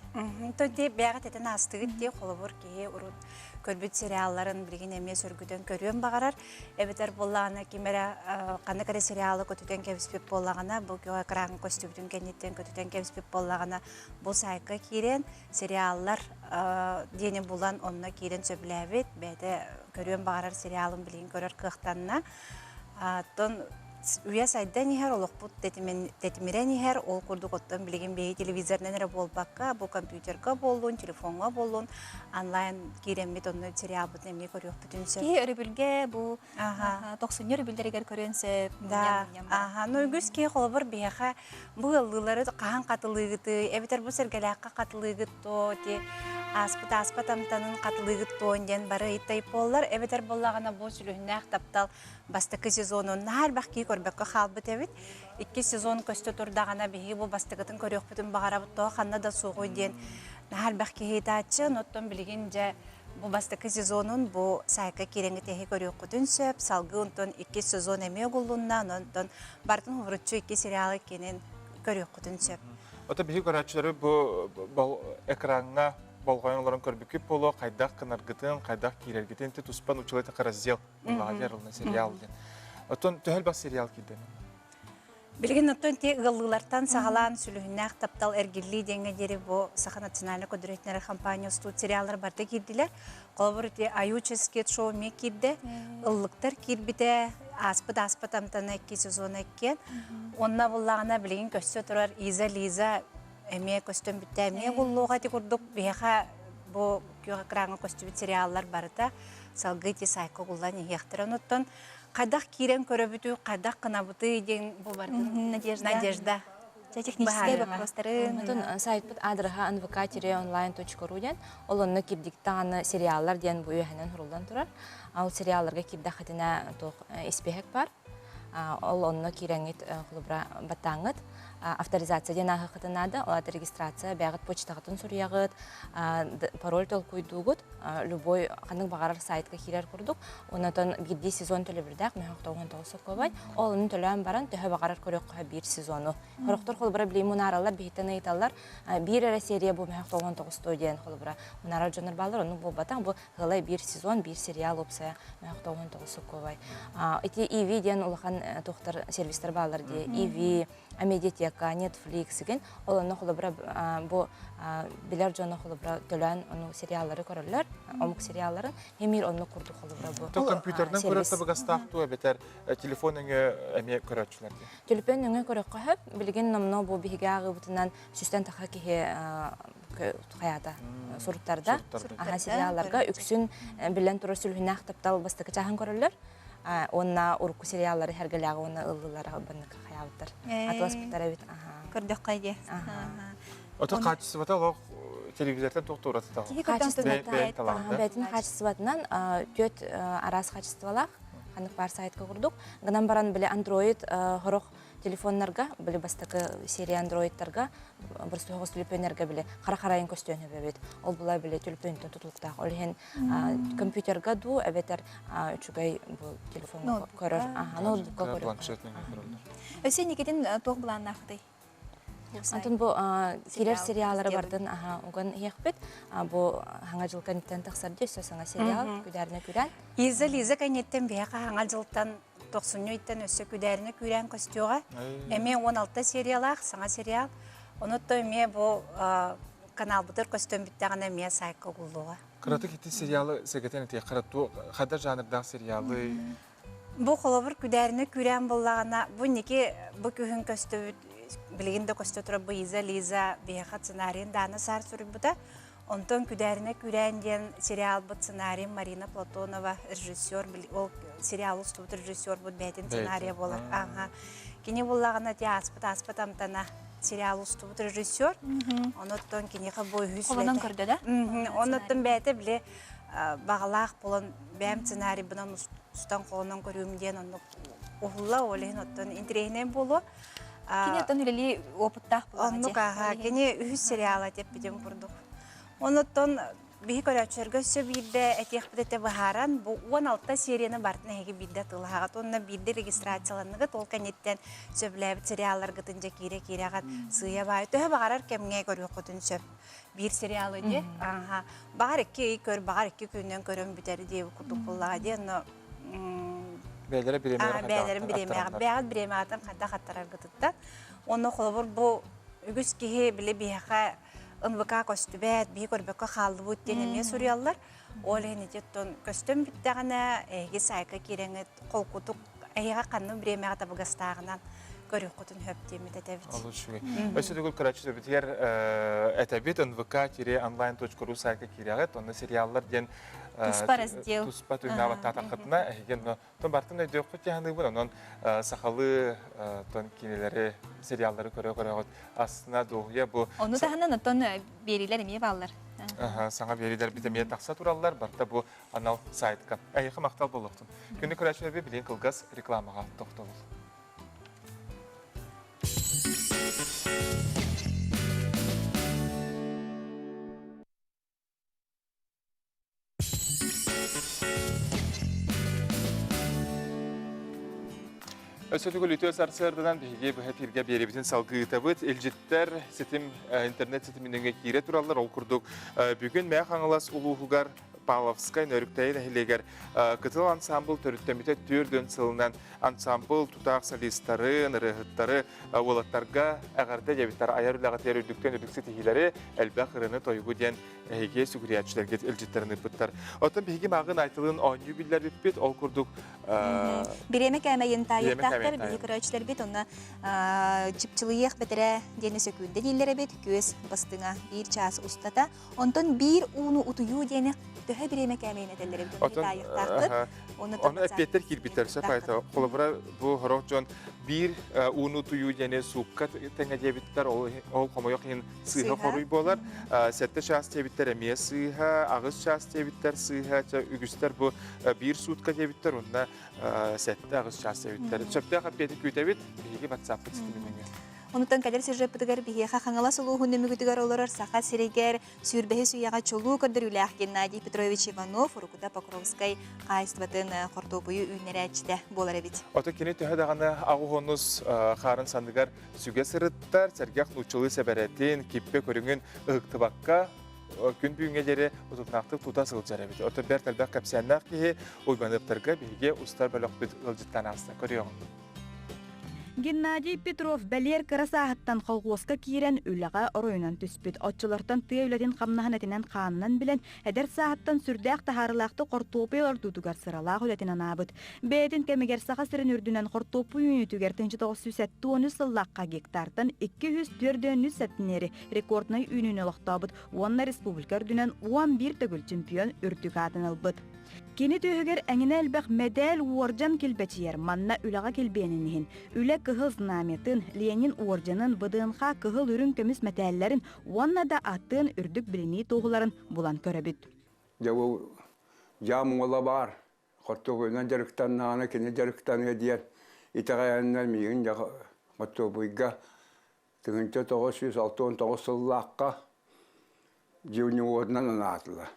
Төнде бәгат этен астыгыт де холобор кие урут көрбүт сериалларын билген эмес өргүдөн көрөм багарар. Эбетер боллагана кимере кандай сериалы көтүтен кебиспеп боллагана бу экран костюмдун кенеттен көтүтен кебиспеп боллагана бу сайка кирен сериаллар дене булан онна кирен сөбләбет бәде көрөм багарар сериалын билген көрөр кыктанна. Тон Уя сайдан ихер олықпут тетимирен ихер ол курдук оттан билеген бей телевизорнен эре болбакка, бу компьютерга болун, телефонга болун, онлайн киреммит онны сериал бут эме көрөк бүтүнсө. Ки өрүбүлгө бу 90 өрүбүлдерге көрөнсө. Да, нойгүс ки холбор бияха бу ыллылары каан катылыгыты, эбитер бу сергелакка катылыгыт то те аспатамтанын катылыгыт то ден бары иттай боллар, эбитер боллагана бу сүлүннак таптал бастыкы сезонун нар бакки көрбөккө халбыт эбит. 2 сезон көстө турдагана биги бу бастыгытын көрөк бүтүн багарабыт то ханна да сугуй ден нар бакки хитачы ноттон билген же бу бастыкы сезонун бу сайка киреңи техи көрөк бүтүн сөп салгы онтон 2 сезон эме голуннан онтон бартын хуручу 2 сериалы кенен көрөк бүтүн сөп. Ота биги көрөчүлөрү бу экранга болгоюларын көрбүкүп боло кайдак кынаргытын, кайдак кирергитин те туспан учулайта раздел лагерылны сериал ден. Отон төһөл бас сериал киден. Билген оттон те ыллылартан сагалаан сүлүһүннак таптал эргилли деңе дери бу Саха национальный кодуретнер компания студ сериаллар барда кирдилер. Колбор те аютческий шоу ме кирде. Ыллыктар кирбите аспатамтан 2 сезон эккен. Онна буллагана билген көстө турар Лиза эме костюм битте эме буллуга ти курдук бияха бу экран костюм сериаллар барда салгыти сайко гуллан яхтыран оттон кайдак кирен көрөбүтү кайдак кынабыты деген бу бардын надежда технический вопростары сайт адреса nvk-online.ru ден олонны кирдиктаны сериаллар ден бу үйөнөн хурулдан турар. Ал сериалларга кирдахатына тох испехек бар. Ол онны киреңит хулубра батаңыт авторизация ден ахытынады, олар регистрация бягыт почтагытын сурягыт, пароль толкуйдугут, любой кандык багарар сайтка кирер курдук. Онотон 1 сезон төлөбүрдак, 19 көбөй. Ол унун төлөм баран төхө багарар көрөк 1 сезону. Хороктор холбара билим мунаралар бихтен айталар. Бир серия бу 19 ден холбара мунарал жонор балдар, ону бу батаң бу гылай 1 сезон, 1 сериал опса 19 көбөй. Эти ИВ ден улахан токтор сервистер балдар ди ИВ Медиатека, Netflix ген, олонны холобра бу билер жона холобра төлөн ону сериаллары көрөлөр, омук сериалларын эмир онну курду холобра бу. То компьютерден көрөп табыгастактуу бетер телефонуңа эме көрөчүлөр. Телефонуңа көрөк кахып, билген номно бу бигагы бутунан сүстен таха кихе хаята суруттарда, сериалларга үксүн билен туру сүлүнак таптал бастыкы чахан көрөлөр. Онна урку сериаллары хергелягы онна ыллылары албаннык хаябыттар. Атлас битарабит. Көрдөк кайде. Ото качеството лог телевизорден токтурат та. Бетин качествотунан 4 арас качестволах анык бар сайтка курдук. Гынан баран биле Android хорох телефоннарга биле бастакы серия Androidтарга бир согус телефоннарга биле кара-карайын көстөнө бебет. Ол була биле телефондон тутулукта. Ол хен компьютерга ду эбетер үчүгай бу телефонго көрөр. Ноутбукка көрөр. Өсен никеден тог буланнакты. Антон бу кирер сериаллары бардын, уган ехпет. Бу хаңа жыл канеттен таксарды сөсаңа сериал күдәрне күрән. Лиза канеттен бияка хаңа жылтан 90-ттен өсө күдәрне күрән костюга. Эме 16 сериялах, саңа сериал. Онотто эме бу канал бутыр костюм биттагана эме сайка гуллуга. Кыраты кити сериалы сегетен те кырату када жанрда сериалы. Бу холобур күдәрне күрән буллагана, бу неке бу күһүн костюм билгенде костюм тура бу Лиза бияка сценарийын даны сар сүрүбүтә. Онтон күдәрне күрән ден сериал бут сценарий Марина Платонова режиссер, ол сериал уступ режиссер бут бәйтен сценарий болар. Кини буллагана те аспатамтана сериал уступ режиссер. Оноттон кини бой хүсләтә. Колонан көрдө да? Оноттон бәйте биле багалак болон бәм сценарий бунан устан колонан көрүм ден онны ухулла олен оттон интерегенен болу. Кини оттон үлели опыттах булган. Оннука кини үз сериал деп бидем курдук. Оноттон bir körçörgö söbide etiyakpıdete baharan bu 16 seriyene bartına hegi bidde tılhagat onna bidde registratsiyalanıga tolkan etten söblebit seriallar gıtınca kire-kiregat sığya bay töhe bağarar kemge görüyor kutun söp bir serialı diye aha bağır iki kör bağır iki günden körün biteri diye kutup bullağa diye no Beylere biremeler beylerin bireme atan kadda kattarar gıtıtta onu kolabur bu ügüs kihi bile bihaqa ınvıka kostübet bir korbeka kaldı bu deneme soruyorlar oleni jetton kostüm bittiğine egi sayka kirenet kolkutuk eya kanı bireme ata bagastağından görüyor kutun höp demi de tevit. Olur şu. Öyle de kuraçlı bitiyer etebit ınvıka kire online.ru sayka kireget onu seriallar gen Тусpa түйнава татақытына әйген тон бартын өйді өкіт яғынды бұл, оның сақалы тон кинелері, сериаллары көрі-көрі астына доғыя бұл... Оны тағынан тон берилер емей балылар. Саңа берилер бітемeye тақса туралылар, барта бұл анал сайтқа. Әйіқі мақтал болуқтын. Күнді көрәшілер білен қылғас рекламаға тоқталыл. Ösötükül ütü sarsardıdan bihiге bühetirge beribizin salgıtabıt, eljitter sitim internet sitiminden kire turallar ol kurduk. Bugün məq anılas uluğugar Pavlovskay nörükteyin əhileger kıtıl ansambl törüttəmite türdün sılınan ansambl tutaq solistları, nırıhıtları olatlarga əğarda jebittar ayar ülağıtları ürdükten ürdükse tehileri elbə xırını toygu den əhiге sügüriyatçılar eljitterini pıttar. Otan bihiге mağın aytılığın oyunu biller bit ol kurduk. Bireme kəməyin tayyıqtaqlar, bihi kırayçılar bit, onu çıpçılıyıq betere deni söküldü dillere bit, göz bastığına bir ças ustata, ondan bir unu utuyu deni töhe bireme kəməyin edelleri bit, onu tayyıqtaqlar. Onu epiyetler kirbitler sepayta. Kolabora bu horokcan bir unu tuyu deni suqqa tenge debitler, ol komoyoq yin sığha koruy bolar. Sette şahs debitler emiye sığha, ağız şahs debitler sığha, ügüster bu bir sutka debitler, onda sette ağız şahs debitler. Söpte qapiyetik kütebit, bilgi WhatsApp sistemine. Ondan kader sirreptigar bihiye xangala soluğun nemigütügar olar saha sireger sürbehi suyaga çoluğu kadar ülah Gennadiy Petrovich Ivanov Rukuda Pokrovskay qayıstvatın qortopuyu ünnerəçdə bolar ebit. Ota kene töhə dağana ağuhonuz xarın sandıgar süge sırıttar, sergaq nuçılı seberetin, kippe körüngün ıqtыбakka gün büyüngeleri utuqnaqtıq tuta sılcar ebit. Ota bertelbaq kapsiyanaq ki uybanıqtırga bilge ustar bölüq bit ılcıttan ağızda körüyorun. Геннадий Петров бәлер кырасаһаттан холгоска киирен үләгә оройнан түспит. Отчылардан тыйылатын камнаһанатынан каннан билен эдер саһаттан сүрдәк таһарлакты кортопыйлар тутугар сыралак үләтен абыт. Бәдин кемегер саха сырын үрдүнән кортопу юнүтүгер 1970 сыллакка гектардан 204 сәтнери рекордный үнүнө лактабыт. Уанна республика үрдүнән 11 төгүл чемпион үрдүк атынылбыт. Кені түйігер әңіне әлбәқ мәдәл уорджан келбәчиер манна үліға келбенінігін. Үлі кығыл знаметін Ленин уорджанын бұдыңға кығыл үрін көміс мәтәлләрін уаннада аттын үрдік біліні тоғыларын бұлан көрәбіт. Жамын ола бар. Қорттоғынан жарықтан нағына кені жарықтан өдер. Итағаяннан мейгін қорттоғыға 1969 сыллаққа жеуіне орнан анатылы.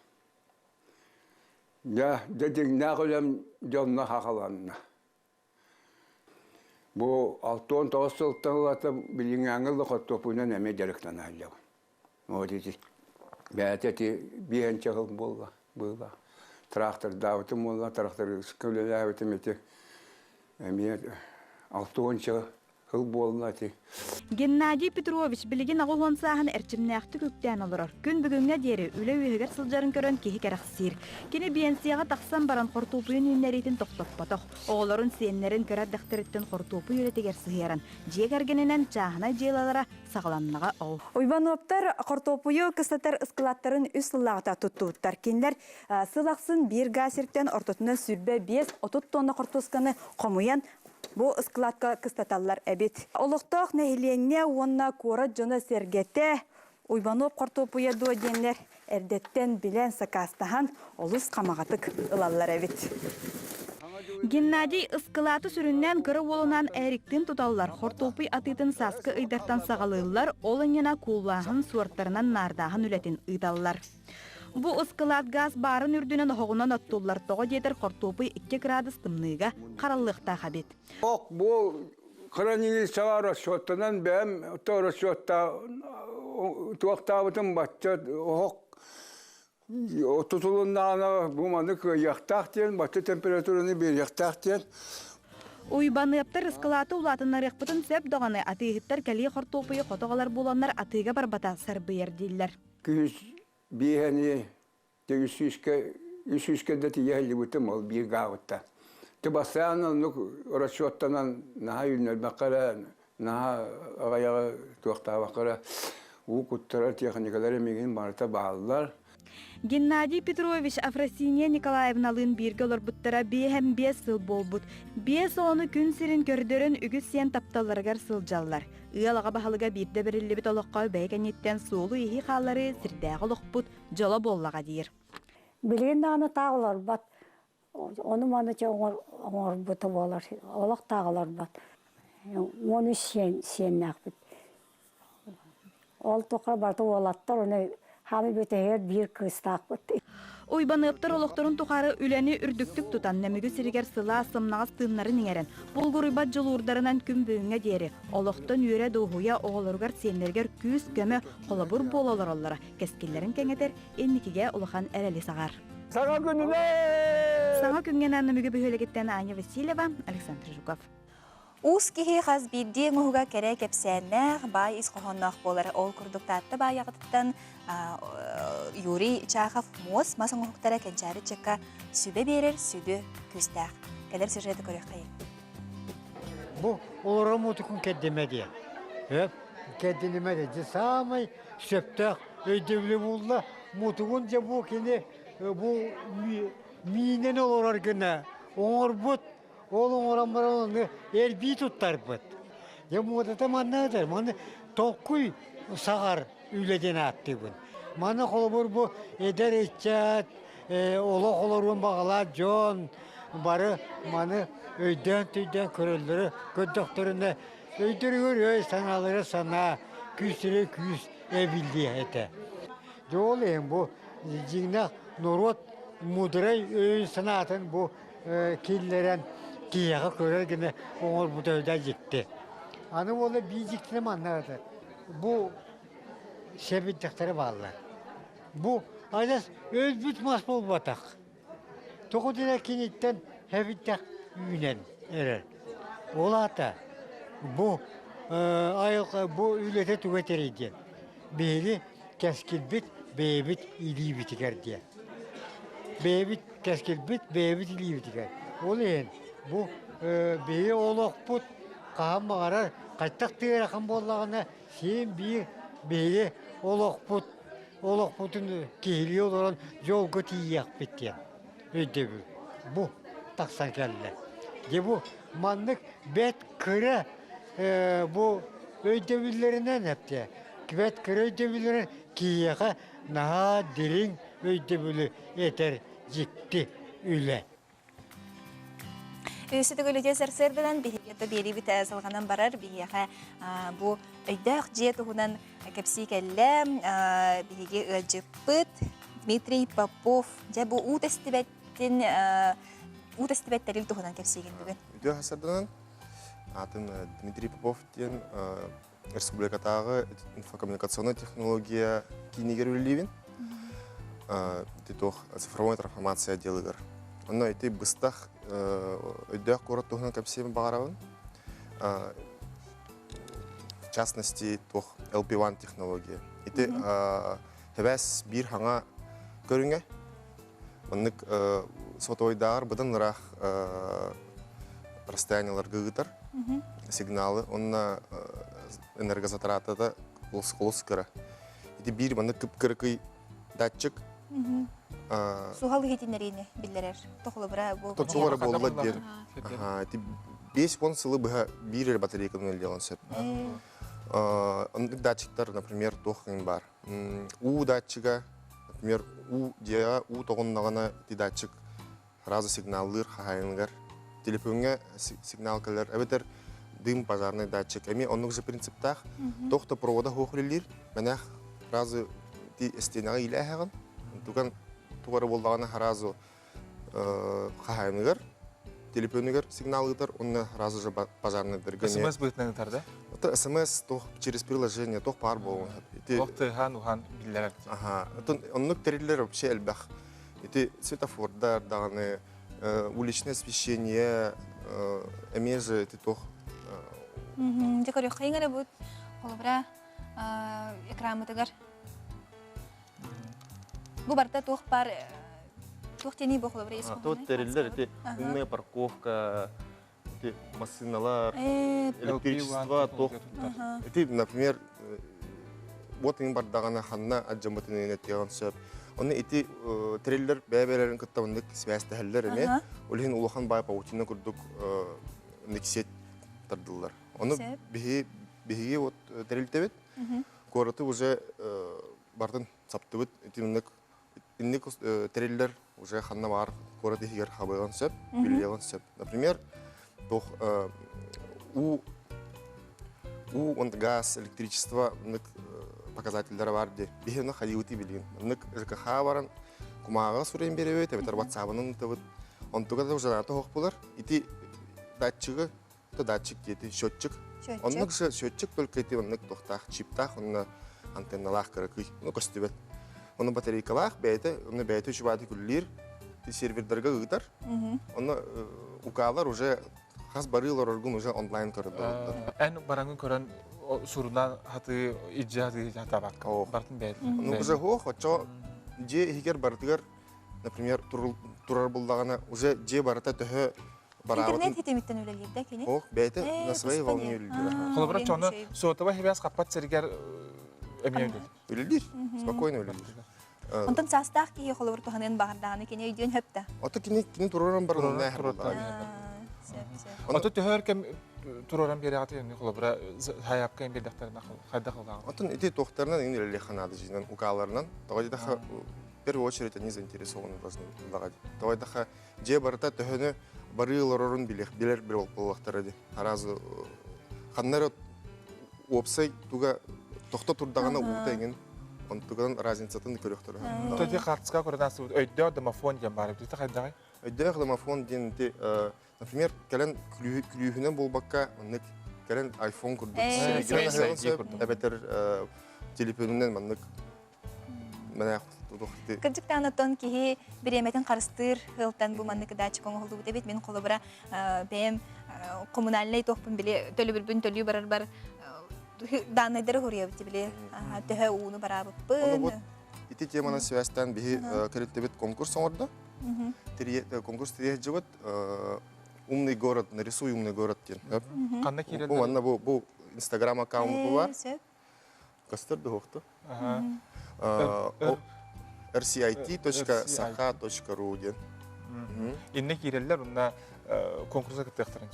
Ya, dedik ne kadar canına hakalanına. Bu 6-19 yılda bilin angılı kotopuna ne medelikten alıyor. O dedi. Belki bir en çakıl bulla. Traktör davetim bulla, traktör skövle davetim eti. Emniyet 6-10 yıl bulla. Геннадий Петрович билигин агылган саһын эрчимнәхти күктән алырар. Күн бүгүнгә дире үле үһегәр сылжарын көрөн киһи кәрәхсир. Кини биенсияга таксан баран кортопуйын үннәритен токтоппатох. Оголорун сеннәрен көрә дәхтәреттен кортопуй үлетегәр сыһыран. Җегәргененән чаһына җыйлалара сагланнага ол. Уйбановтар кортопуйы кыстатар ыскылаттарын үс сыллагыта туттуттар. Кинләр сылаксын бир гасиртен ортотуна сүрбә 5-30 тонна кортосканы комуян bu ıskılatka kıstatallar ebit. Oluqtaq nehliyenine onunla kora jona sergete Uybanop kortopuya doğayenler erdetten bilen sakastahan olus kamagatık ılallar ebit. Геннадий ıskılatı sürünnen kırı olunan eriktin tutallar. Hortopuy atıtın saskı ıydartan sağalırlar. Olanyana kullahın suartlarından nardağın ületin ıydallar. Бу ыскылат газ барын үрдүнен оғынан оттулар тоғы детер қортопы 2 градус тымныға қаралықта қабет. Бу хранили сағар расчеттанан бәм то расчетта туақтабытын батча тутулуннана бу маны яқтақ ден, батча температураны бер яқтақ ден. Уйбаныптар ыскылаты улатынар яқпытын сөп доғаны атығыттар кәлі қортопы қотоғалар боланлар атыға барбата сарбыйыр дейілер. Күз бейәне үсүскәдә тиәлі бұтым ол бір ғауытта. Тыбасанын расчеттанан наға үйінер бақыра, наға ағаяға туақтаға бақыра, ұқыттара техникалары меген барыта бағылар. Геннадий Петрович Афросиния Николаевналын бирге олар бұттара бейхем 5 сыл болбут. 5 оны күн сирин көрдерін үгіз сен тапталарғар сылжаллар. Иялаға бағалыға бирде бірілі біт олыққа бәйгенеттен суылу ехи қалары сірдәғі олықпут жола боллаға дейір. Білген дағаны тағылар бат. Оны маны че оңыр бұты болар. Олық тағылар бат. Оны сеннәқ біт. Ол тоқыр барты олаттар, оны хамы бөтәйер бір кыстақ бұт. Уйбаныптар олықтарын тұқары үләні үрдіктік тұтан нәмігі сірігер сыла сымнағыз тымнарын еңерін. Бұл ғұрыбат жыл ұрдарынан күн бөңе дері. Олықтан үйре доғуя оғылырғар сенлергер күз көмі қолабыр болалар олары. Кәскелерін кәңетер, еннікіге ұлыған әрәлі сағар. Саңа күніне! Саңа күнген әнімігі бөхелегеттен Аня Васильева, Александр Жуков. Ус кихи хаз бидди ngуга кере кепсәннәх бай исқохоннах болар ол курдуктатты бай ягыттан Юрий Чахов мос масаңгуктара кенчәре чекка сүбе берер сүбе күстәк. Кәдер сюжеты көрәк кайын. Бу оларымы түкін кәддемәде. Кәддемәде. Де самай сөптәк өйдеулі болла. Мутуғын же бұл кені бұл миінен олар гына оңыр бұд. Ол оңырамбараны әрбей тұттар бұд. Мұдата маннадыр. Маны тоққой сағар үйледен атты бұн. Маны қолы бұр әдер етчат, олақ-оларуын бағалат жон, бары маны өйден-түйден көрілдірі, көддіқтеріне өйдірігір өй саналары сана, күсірі күс әбілді әті. Жол ең бұл жеңнақ нұрот мұдырай өйін санатын бұл келлерін кияға көрергені оңыр бұд өйді жекті. Аны олы бей жектіне маннағады. Бұл себеттіктері балылар. Бұл айдас өз бүт мас бол батақ. Тоқыдыра кенеттен әбіттақ үйінен әрір. Ол ата бұл үйлеті түгетер еден. Бейлі кәскелбет, бейбіт илей бітігер де. Бейбіт кәскелбет, бейбіт илей бітігер. Ол ең бұл бейі олық бұт қағам мағарар қайттақ тегер ақын болағына сен бір бейі олық бұтын кейлі оларын жолғы тейі ақ беттен. Өйде бұл тақсан кәлі. Де бұл маңнық бәт кірі бұл өйдебілерінен әпте. Бәт кірі өйдебілерін кейеға наға дерің өйдебілі етер жекті үйлі. Үсіті көліде сәрсерден бейгеті бейли біті әзілғанан барар бейеға бұл өйдәқ жет ұғынан кәпсі кәлі бейге өджіппіт Дмитрий Попов. Жа бұл ұт әстібәттәріл тұғынан кәпсіген бүгін. Өйдәқ әсерден атын Дмитрий Попов ден республикатағы инфокоммуникационный технология кейінегер өлілейбін. Детоқ цифровой трансформация делығыр. Онна өйті бұстақ өйдәқ көрі тұғынан кәпсемі бағарауын. В частности, тоқ LP1 технология. Өйті әбәс бір хаңа көріңе. Оннық сотойдағыр бұдан ұрақ расстояниялар ғығытар. Сигналы. Онна энергозатратыда қолыс кірі. Өйті бір мұны күп-кірі датчик. Суғалы хетинерейні білдерер. Тоқылы бұра бұл. Тоқылы болула дер. 5-10 сылы бұға бір батарейканы өлдеуін сөп. Ондық датчиктар, например, тоқын бар. У датчига, например, у деға, у тоғыннағына датчик разы сигналлыр қағайынғар. Телефонға сигналкалар, әбетер дым пожарный датчик. Әме онық же принциптақ, тоқта провода хоқылылыр, мәнәқ разы стенаға илі әғын. туган тугары болдағаны харазу қағайыныгар, телефонығар сигналыгар, онна разы же базарныдыр. СМС бұйтыныңдар да? Это СМС через приложение, тох пар болуын. Тох тыған, уған білдерер. Ага. Оннық терелер вообще әлбәқ. Это светофордар, дағаны, уличное освещение, эмежи, это тох. Декорю қайыңары бұд, қолыбыра экрамытығар. Бұл барда тох бар, тох тені бұл қолыбыра есі қолыбыра? Тох терелер, это умная парковка, машиналар, электричество, тох. Это, например, вот им бардағана ханна аджамбатынын әттеген сөп. Оны эти трейлер бәбәләрен кыттавындык связьтәһәлләр эме, олин улахан бай паутина курдук никсет тардылар. Оны биһиге вот трейлтебет. Кораты уже бардын саптыбыт этимнек инник трейлер уже ханна бар кораты хигер хабыган сөп, билеган сөп. Например, тох он газ, электричество, показателлары бар де. Бихевна ходиути билин. Нык ЖКХ баран кумага сурен беребет, бетер WhatsApp-ын тыбыт. Он тугада уже нато хок булар. Ити датчыгы, то датчик дети, счетчик. Он нык же счетчик только ити нык тохтах, чиптах, он антенналах кырыкый, ну костюбет. Он батарейкалах бейте, он бейте чубаты күллер, ти сервердерге гытар. Он укалар уже хас барылар орган уже онлайн көрдө. Эн бараңын көрөн сурунан хаты иджаты хатабак. Бартын бейт. Ну уже хох, очо же хигер бартыгар, например, турар булдагана уже же барата төһө барабатын. Интернет хитемиттен өлелерде кене? Ох, бейте на своей волне өлелер. Холобра чоны сотова хебяс капат сергер эмиёдү. Өлелер, спокойно өлелер. Онтон састах кие холобра туханын багардаганы кене үйдөн хөптө. Ото кене тураран барган нахыр. Ото төһөр кем тураран берегати холобра хаяпка эм бердактарына хайда кылган. Отон эти тохтарынан ин элеханады жинен укаларынан. Тогайдаха в первую очередь они заинтересованы должны лагать. Тогайдаха же барта төһөнө барыларын билер бир болуктары. Аразы ханнар опсай туга тохто турдагана утеген. Он туган разницатын көрөктөр. Тоди картска көрдасыз өйдө домофон дем бар. Бите хайдагай. Өйдө домофон денди, например, келен клюхүнөн болбакка, ник келен iPhone курдук. Эбетер телефонунан маннык мана тудукты. Кырдыктанатон кихи биреметін қарыстыр хылтан бұл маннык датчик оңғылды бұд әбет мен қолыбыра бәйім коммунальный тоқпын біле төлі бірбін төлі барар бар данайдары көрия бітті біле төһі уыны бара бұппын. Ити темана связьтан бихи кереттебет конкурс оңырды. Конкурс тирие жығыт умный город, нарисуй умный город ден. Қанна кереді? Бұл Instagram аккаунты бар. Кастырды хоқты. rcit.saha.ru ден. Инне керелер, онна конкурса кіттіқтірін?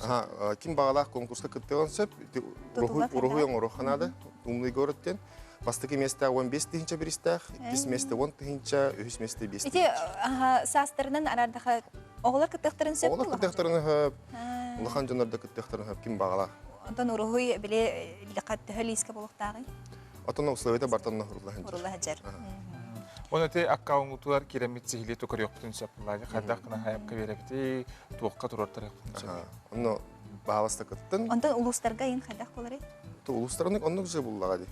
Ким бағалақ конкурска кіттіған сөп, урухуян уруханады, умный город ден. Бастыки месте 15 тысяча берістәқ, 2 месте 10 тысяча, 3 месте 5 тысяча. Ити састырынан арадыға оғылар кіттіқтірін сөп? Оғылар кіттіқтірін хөп, ұлақан жонарда кіттіқтірін хөп, ким бағалақ. Онтан урухуй біле ліқат түхі лейске болуқтағы? Отон условията бартанна хурлаһа жер. Оны те аккаунтуар керемет сихили токар yoqtun sapылады. Хаддақына хаяпқа беребити, туаққа турартар yoqtun sapылады. Оны бағаласта кыттын. Онтан улустарға ең хаддақ болары? Улустарының онық же боллағады.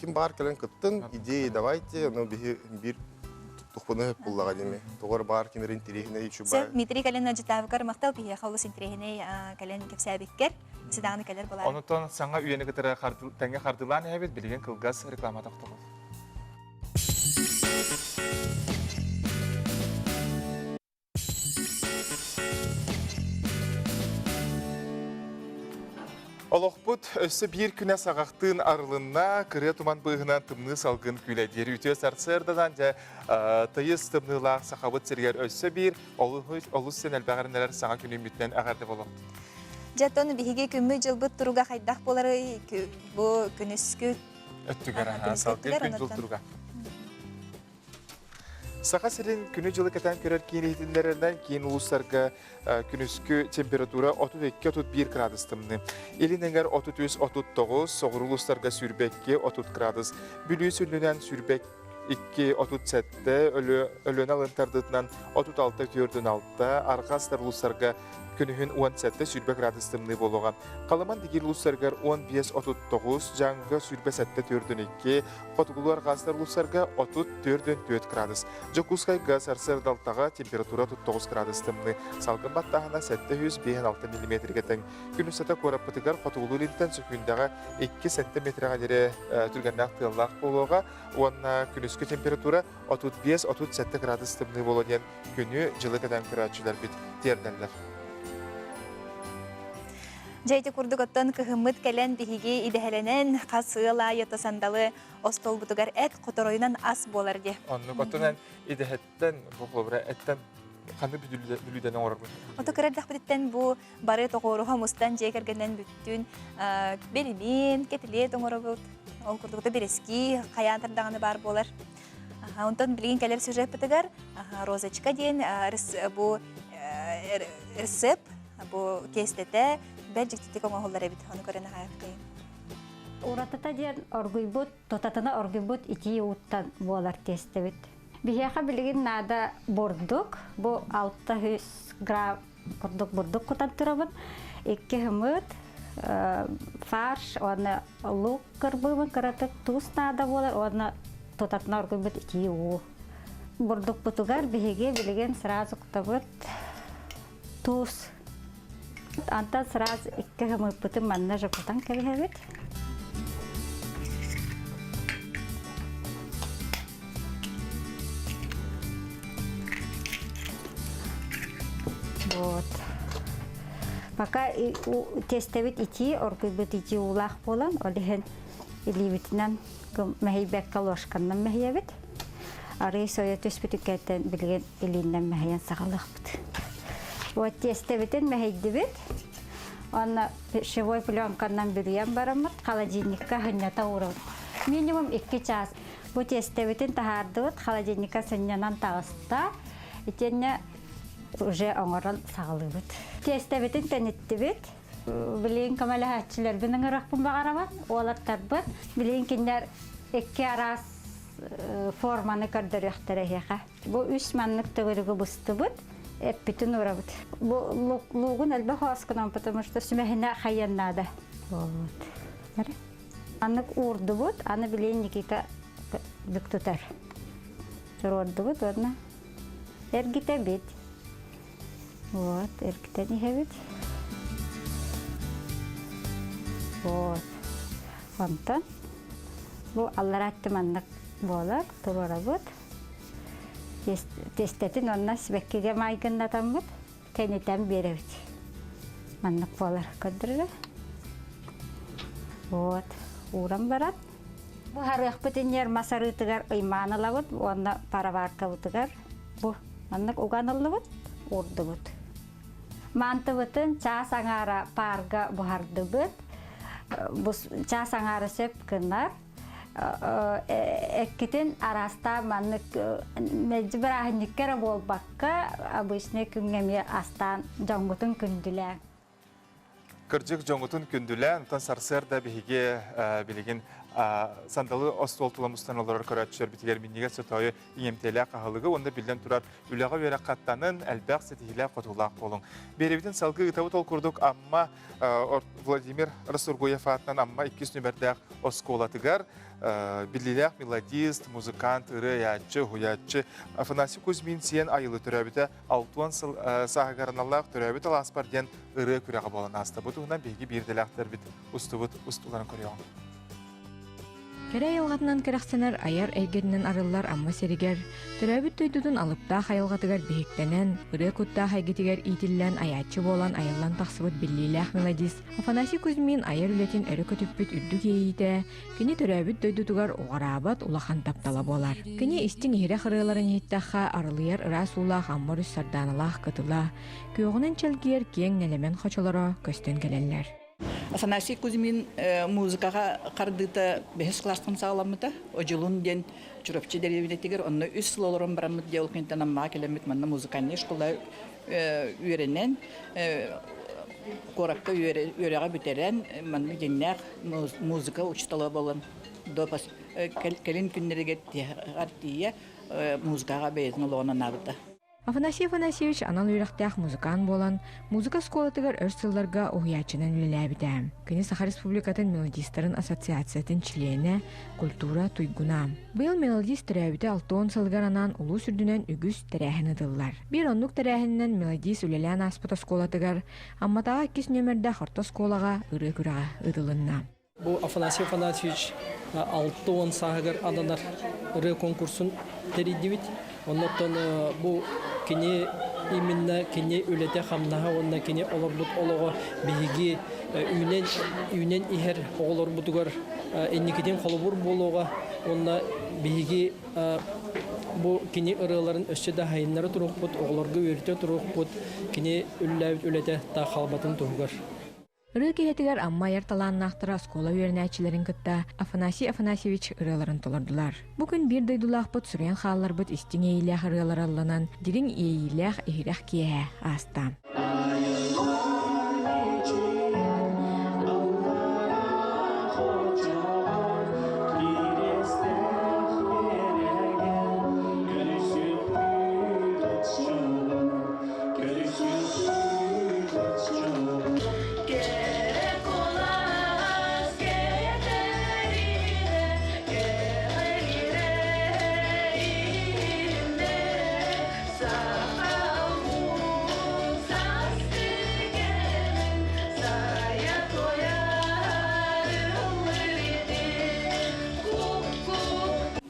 Ким бар келен кыттын, идея давайте, оны бір тұқпыны хөп боллағады еме. Тоғар бар кемерін терехіне ечу бар. Сөп, Митрий кәлен ажытавықар мақтал бейе қаулы синтерехіне кәлен кепсәбеккер. Сидағаны кәлер болар. Онытон саңа үйені кітірі тәңге қардылан әбет білген кылгас реклама тоқтығы. Олықпұт өсі бір күнә сағақтың арылына кірі тұман бұғынан тымны салғын күйләдері үтес арцердадан жа тайыз тымнылақ сақабыт сергер өсі бір олыс сен әлбәғарын әрі саңа күні үміттен әғарды болық. Жаттон биһиге күммү жылбыт туруга хайдах болары бу күнүскү өттүгөр салгын күн жыл туруга. Саха-Азия күнү жылы катан көрөр кийинлеринен кийин улустарга күнүскү температура 32-31 градус тымны. Элинеңер 33-39, соғыр улустарга сүрбекке 30 градус. Бүлүү сүрнүнен сүрбек 2 otut sette ölüne alıntardığından otut 6 gördün 6 arkastar uluslarga Күнүһүн 17 сүрбе градустымны болуған. Қаламан дегер ұлыстарғар 15-39, жаңғы сүрбе сәтті 4-2, қотығылуар ғастар ұлыстарға 34-4 градус. Жокускайға сарсырдалтаға температура 9 градустымны. Салқын баттағына 705-6 мм тең. Күнүсәті қораппытығар қотығылу линтен сүкіндағы 2 сантиметрға дере түргеннақ тыллақ болуға, онна күнүскі температура 35-37 градустымны болуын күні жылы кәден күрәтшілер бит терденлер. Жайты курдуготтон кыхыммыт келен биһиги идеһеленен касыыла ята сандалы остол бутугар эт которойунан ас болар де. Онну коттонан идеһеттен бохлобра эттен ханды бүлүден орорбут. Ото кердах биттен бу бары тогоруха мустан жекергенен бүттүн белимин кетиле тоңоробут. Ол курдугота берески каянтардаганы бар болар. Онтон билген келер сюжет бутугар розочка ден бу рецепт бу кестете бәлжіктетік оңағылдар әбіт, оны көрені ғайып қайын. Уратата ден оргуйбут, тотатына оргуйбут ити уттан болар тесті бит. Бихеха білген нада бордук, бу 600 грамм бордук құтан тұрабын. 2 хымыт, фарш, оны лук кырбымын кыратып, туз нада болар, оны тотатына оргуйбут ити у. Бордук бұтугар бихеге білген сразу құтабыт туз. Антан сразу 2 хымыт бұтын манна жокутан кәбіхәбіт. Вот. Пока тестебит ити, оргуйбут ити улах болан, олихен иливитинен мәхейбәк калошканнан мәхейбит. Арый соя төспүтүк кәттен билген илиннен мәхейен сағалақ бұт. Вот тестебитин мәхейдибит. Онна пищевой пленканнан бирген барамыт, холодильникка хынята урабыт. Минимум 2 час. Бу тестебитин тахардыбыт, холодильникка сыннянан тағыста, итенне уже оңорон сағылыбыт. Тестебитин тәнеттибит. Билин камала хатчилер бинин ырақпын бағарамат, олаттарбыт. Билин киндер 2 арас форманы көрдіріқтірі. Бу 3 маннык төгірігі бұстыбыт. Эппитин урабыт. Бу лугун элбе хоскунан, потому что сүмехине хайян надо. Вот. Аннык урдубут, аны билин никита бүктутар. Сурордубут, одна. Эргите бит. Вот, эргите нихе бит. Вот. Онтан. Бу алларатты маннык болар, турорабыт. Тестетін онна сібәккеге майгыннатан бұд, тәнетен беребіт. Маннық болар көдірі. Вот, уран барат. Бұ харық бұтынер масарытығар ұйманылы бұд, онна параварка бұтығар. Бұ маннық ұғанылы бұд, урды бұд. Манты бұтын час аңара парга бұхарды бұд. Бұ час аңары сөп күнар. Эккетин араста маннык мәҗбүрәһенниккә болбакка обычный күнгәме астан жоңгутун күндүлә. Кырҗык жоңгутун күндүлә, тан сарсырда биһиге билеген сандалы остол туламыстан олар көрәтчер битигер миннигә сотойы иңемтелә каһылыгы, онда билдән турар үләгә верә каттанын әлбәк сетихилә котулак болың. Беребитен салгы гытабы тол курдук, амма Владимир Расургуев атынан амма 2 нөмердә осколатыгар Билилях, мелодист, музыкант, ятчы, хуятчы. Афанасий Кузьмин сен айылы түрәбіті алтуан сағагарыналақ түрәбіті ласпарден ұры күрәға болан асты. Бұтығынан бейгі берделяқтар біт ұстыларын көріған. Керей елғатынан керақсанар аяр әйгерінен арылар амма серігер. Түрәбіт түйдудun алыпта хайылғатыгар бейіктенен, ұры күтта хайгетігер итіллән аячы болан айыллан тақсыбыт Билилях мелодист. Афанасий Кузьмин аяр үлетін әрі көтіппіт үрді кейейді. Кені түрәбіт түйдудугар оғарабат улахан таптала болар. Кені істің ехері қырыларын еттаққа арылыяр ырас улақ аммар үс сарданылақ кытыла. Күйоғынан чәлгер кең нәлемен қочылары көстен келелер. Афанасий Кузьмин музыкаға қардыта бәхес кластың сағаламыта. Ожилун ден жүрөпчі дәребінетігер, онны үс сылолырын барамыд деуыл кенттен амма келемет манна музыкальный школда үйеренен, қорапта үйереға бүтерен, манны деннәқ музыка учталы болын. келин күннерге тия музыкага бейтин олона набыта. Афанасий Афанасьевич анал үйрәктәк музыкан болан, музыка сколатыгар өрсылларга уһиячынан үлеләбидә. Кыны Саха Республикатын мелодистларын ассоциациятын члене культура туйгуна. Быел мелодист төрәбите 6 сылгар анан улу сүрдүнен үгүс тәрәһен ыдыллар. Bir оннук тәрәһеннән мелодист үлелән аспыта сколатыгар, амматага 2 нөмердә хорто сколага ыры-күрәгә ыдылынна. Бу Афанасий Афанасьевич 6 сагар аданар ыры конкурсын теридибит. Оннотон бу кини именно кини үлете хамнаха онна кини олорбут олого биги үнен ихер олорбутугар энникидин холобур болуга онна биги бу кини ырыларын өссөдө хайыннары турукпут оголорго өртө турукпут кини үлете та халбатын тугар. Ыры кеһетигер амма ярталааннаахтара скола үйернәчилерин кытта Афанасий Афанасьевич ырыларын толордулар. Бүгүн бир дойдулаахпыт сүрен хаалларбыт истиңе илэх ырылар алланан дирин иилэх ихирэх киэһэ аста.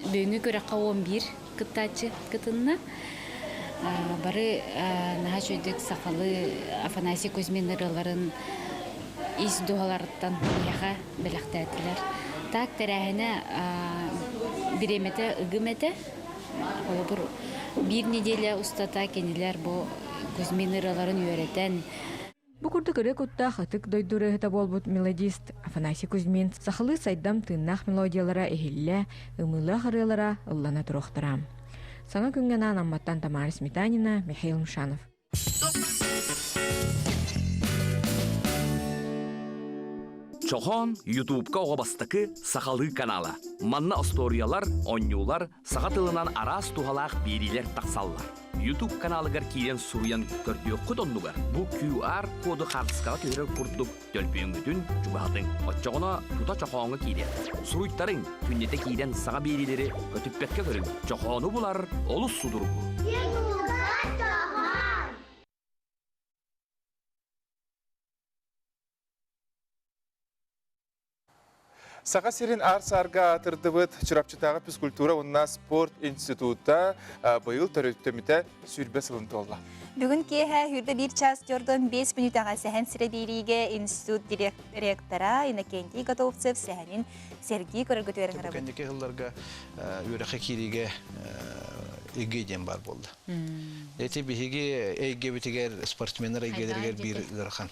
Бүйіңі көрі қауын бір кыттачы кытынна. Бары наға жөйдік сақалы Афанасий көзмен ырыларын ис дуаларыттан яға біліқті әтілер. Так тәрәхіне біреметі, үгіметі. Ол бір неделя ұстата кенелер бұл көзмен ырыларын үйретен. Бу курдук ыры кутта хатык дойдуры хыта болбут мелодист Афанасий Кузьмин сахалы сайдам тыннах мелодиялара эхилле, ымылы харылара ыллана турохтара. Саҥа Күнгән Намматтан Тамара Сметанина, Михаил Мшанов. Чохон YouTube-ка оғабастықы Сахалы каналы. Манна историялар, онюлар, саға тылынан арас тухалақ берилер тақсаллар. YouTube каналыгар киен суруян көрдіе құдонлугар. Бұл QR коды қағысқаға көрер құрдық төлпейінгітін жүбағдың. Отчоғына тута чоқоңы кейден. Суруйттарың күннеті кейден саға берилері көтіппетке көрін. Чоқоны бұлар олыс судыр бұл. Саха-Азияның арсарға атырдыбыт чырапчытағы физкультура онна спорт института бұйыл төрөттөміті сүрбе сылынты олла. Бүгін кеһә хүрді бір час жордон 5 минутаға сәхен сіребейріге институт директора Иннокентий Готовцев сәхенін Сергей көргөтөрін ғырабы. Кәндеке ғылларға өрәқі кереге егейден бар болды. Әте бігеге әйге бітігер спортсменер әйгелергер бір ғырқан.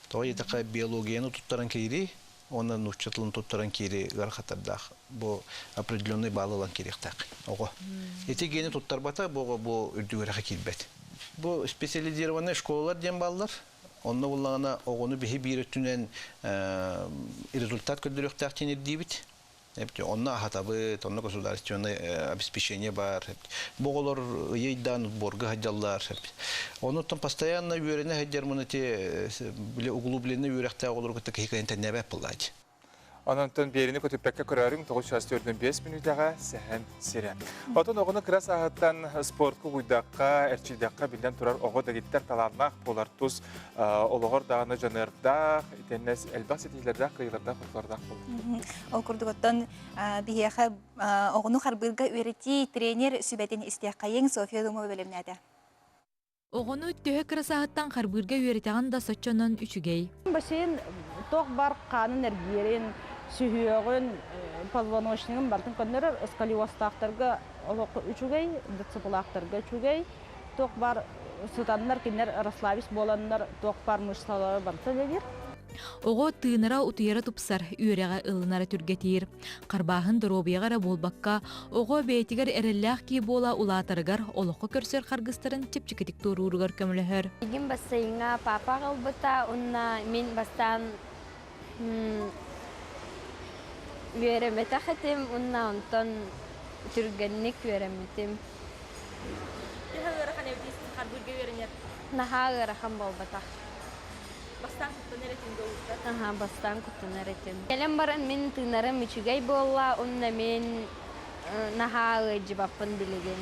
Тоғы етіқа биологияны тұттаран кейрі, онын учетлын туттаран кири гархатардах бу определенный балалан киректак. Ого. Эти гени туттарбата бу үрдүгөрө килбет. Бу специализированный школалар дем баллар. Онны буллагана огону бихи бирөтүнөн результат көдөрөктак тенер дибит. Эпти онна хатабы, онна государственное обеспечение бар. Боголор ейдан борга хаджаллар. Онуттан постоянно үйрөне хаджармын эти углубленный үйрөктак олор көтө кайкан тенебе буллач. Ононтон берini көтүппекке көрөрүң 9:04 минутага сәһән сире. Отон огону кырас агаттан спортку гуйдакка, эрчилдакка билден турар ого дагиттер таларнак болар туз ологор даганы жанырда, итеннес элбас этилердак кыйларда куртларда болду. Ол курдуготтон бияха огону харбырга үйрөти тренер сүбетин истияккайың София Думова белемнәдә. Огону төһө кырасаһыттан харбырга үйрөтөгөн да соччонон үчүгей. Бассейн тох бар канын эргерин сүйөгөн позвоночнигин бартын көндөрөр сколиостактарга олок үчүгей, децибулактарга үчүгей, тох бар сутаннар кинер расслабис боланнар тох бар мышцалары бартын эгер. Ого тыынара утуяра тупсар үйрәгә ылынара түргәтир. Карбаһын дробиягара болбакка ого бейтигер эрелләх ки бола улатаргар олоққа көрсөр каргыстарын чепчикетик туруругар көмлөһөр. Игин бассейнга папа калбыта, унна мен бастан Veremete xetim, ondan türgenlik veremetim. Naha garaxan bolbata. Bastan kutan eretim. Gelen baran min tınarım miçigay bolla, onna men naha cevapın bilegen.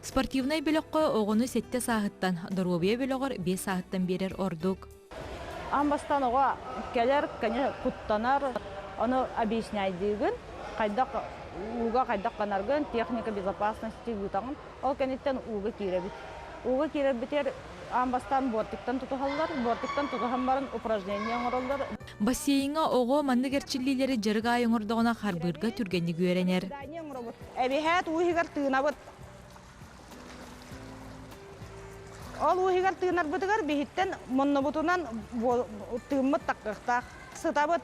Спортивный бөлөккө оғыны сетте сағыттан, дорубия бөлөгөр 5 сағыттан берер ордук. Амбастан оға келер, кәне құттанар, оны объясняйдыгын, уға қайдақ қанаргын, техника безопасности ғытағын, ол кәнеттен уға керебіт. Уға керебітер амбастан бортиктан тұтығалар, бортиктан тұтығын барын упражнения ғырылдар. Бассейнға оғы манны керчиллилері жырға айыңырдығына қарбырға түргенні көренер. Әбихәт уғығар тығынабыт. Ол уғығар тығынар бұтығар бейіттен мұнны бұтынан тығымыт таққықтақ. Сытабыт.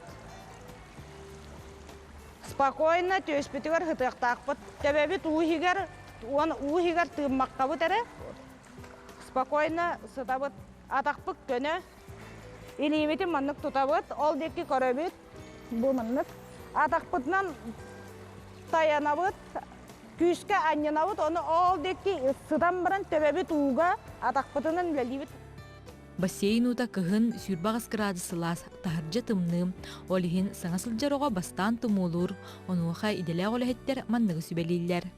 Спокойно төспетігар ғытықтақ бұт. Тәбәбіт уғығар тығымаққа бұт әрі. Спокойно сытабыт. Атақпық көні. Илиметі мұннық тұтабыт. Ол декі көрөбіт. Бұл мұннық. Атақпытынан таянабыт. Күшке аннанабыт. Оны ол декі сыдан бірін төбәбіт уға атақпытынан ләлібіт. Бассейн ута кыһын сүрбағыз градусылас тахаржа тымны. Олихин саңасыл жароға бастан тымулур. Онуға иделе олехеттер маннығы сүбелейлер.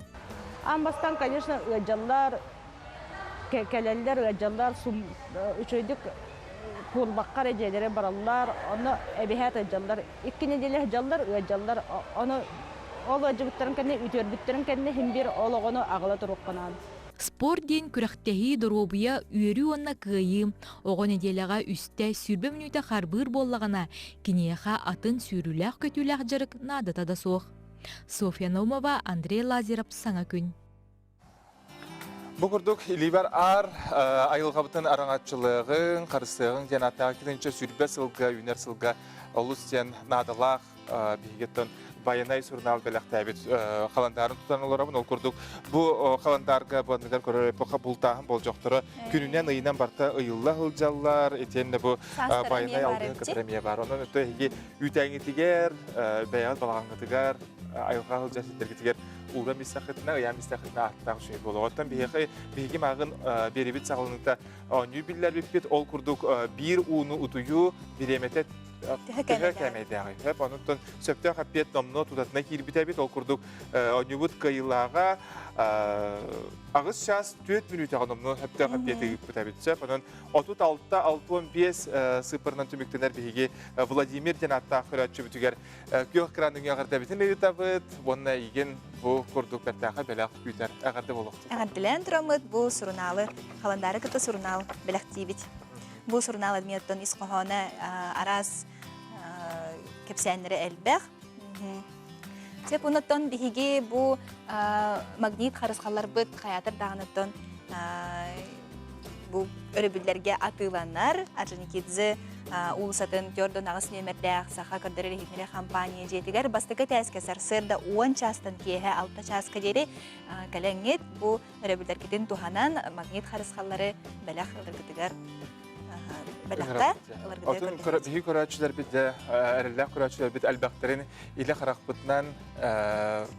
Амбастан, конечно, ыжаллар, кәлелер, ыжаллар, үчөйдік курбаққар әжелері бараллар, оны әбихәт ыжаллар. Иккіне деле ыжаллар, оны ол ыжыбыттарын кәне, үтөрбүттерін кәне, химбир ол оғыны ағыла тұруққанан. Спорт ден күрәқтәхи доробия үйері онна күйі, оғын әделіға үсті сүрбе мүніті қарбыр боллағына, кенеяға атын сүріләқ көтіләқ жарық надытада соқ. Софья Наумова, Андрей Лазеров, Саңа Күн. Бұқырдық Иливар ар айылғабытын араңатшылығын, қарыстығын, денаттағы кетінші сүрбе сылға, үйнер сылға, олыстен надалақ бейгеттін баянай сұрнал бәліқті әбет қаландарын тұтан оларабын. Ол көрдік бұл қаландарға бұандығар көрі бұлтағын бол жоқтыры күнінен ұйынан барта ұйылла ғылжалар, етенді бұл баянай алдың көпіремия бар. Оның өтті үйтәңетігер, бәяғыз балағаңғытығар, айылға ғылжасеттергетігер ура мистақытына, ұя мистақытына аттағы шүйет болу. Оттан бейге мағын беребет сағылыңызда нүй білдер беппет, ол күрдік бір уыны ұтыю береметет тігі кәмейдіғай. Онықтан сөпті қапет номны тұтатына кербет әбет, ол күрдік нүйбіт қайылаға ағыз час 4 минутаға номны сөпті қапеті күт әбет сөп. Онын 36-65 сыпырынан түміктенер бейге Владимир ден атта қыратшы бүтігер көк қырандың ағырды әбетін әрет абыт, онына еген бұл күрдік бәртаға бәләқ күйтер ағырды болуқты. Ағырдылен тұрамыд бұл сұрыналы, қаландары күті сұрынал бәләқ дейбет. Бұл сұрынал әдметтен исқоғаны араз кепсәнері әлбәқ. Сеп ұнаттан бігі бұл магнит қарысқалар бұд қаятыр дағыныттан бұл өрібілдерге атыланар. Аржаникедзі улысатын көрдің ағыс нөмірдәқ сақа көрдірі рейхінері компания жетігер. Бастықы тәскесір сырда 10 частын кейі 6 частқа дері кәләңет бұл өрібілдергеден туғанан магнит қарысқалары бәләқ ылыргытығар. Отын бейі көрәтшілер біді, әрілі көрәтшілер біді әлбәқтерін илі қарақ бұтынан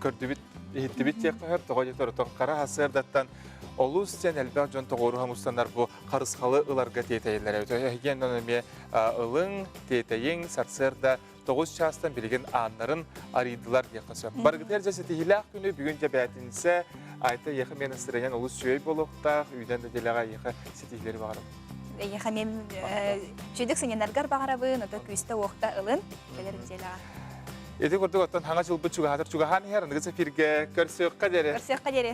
көрді біт, ехетті біт тек қағыр, тоғадетер ұтын қара ғасырдаттан олу үстен әлбәқ жон тоғыру ғамустандар бұл қарысқалы ұларға тетейінлер. Әген өніме ұлың, тетейін, сарсырда 9 частан білген анларын аридылар деқысы. Барғытер жәсеті елақ күні бүгін жабәтінсе айты еқі мен ұстырайын олу сүйей болуқтақ, үйден де делеға еқі сетейлері бағарым. Яхамем чөйдік сененергар бағарабын, ота күсті оқта ұлын, келерін желаға. Еті көрдік оттан хаңа жылбы чуға хатыр чуға хан херін, ғысы фирге көрсек қадері. Көрсек қадері.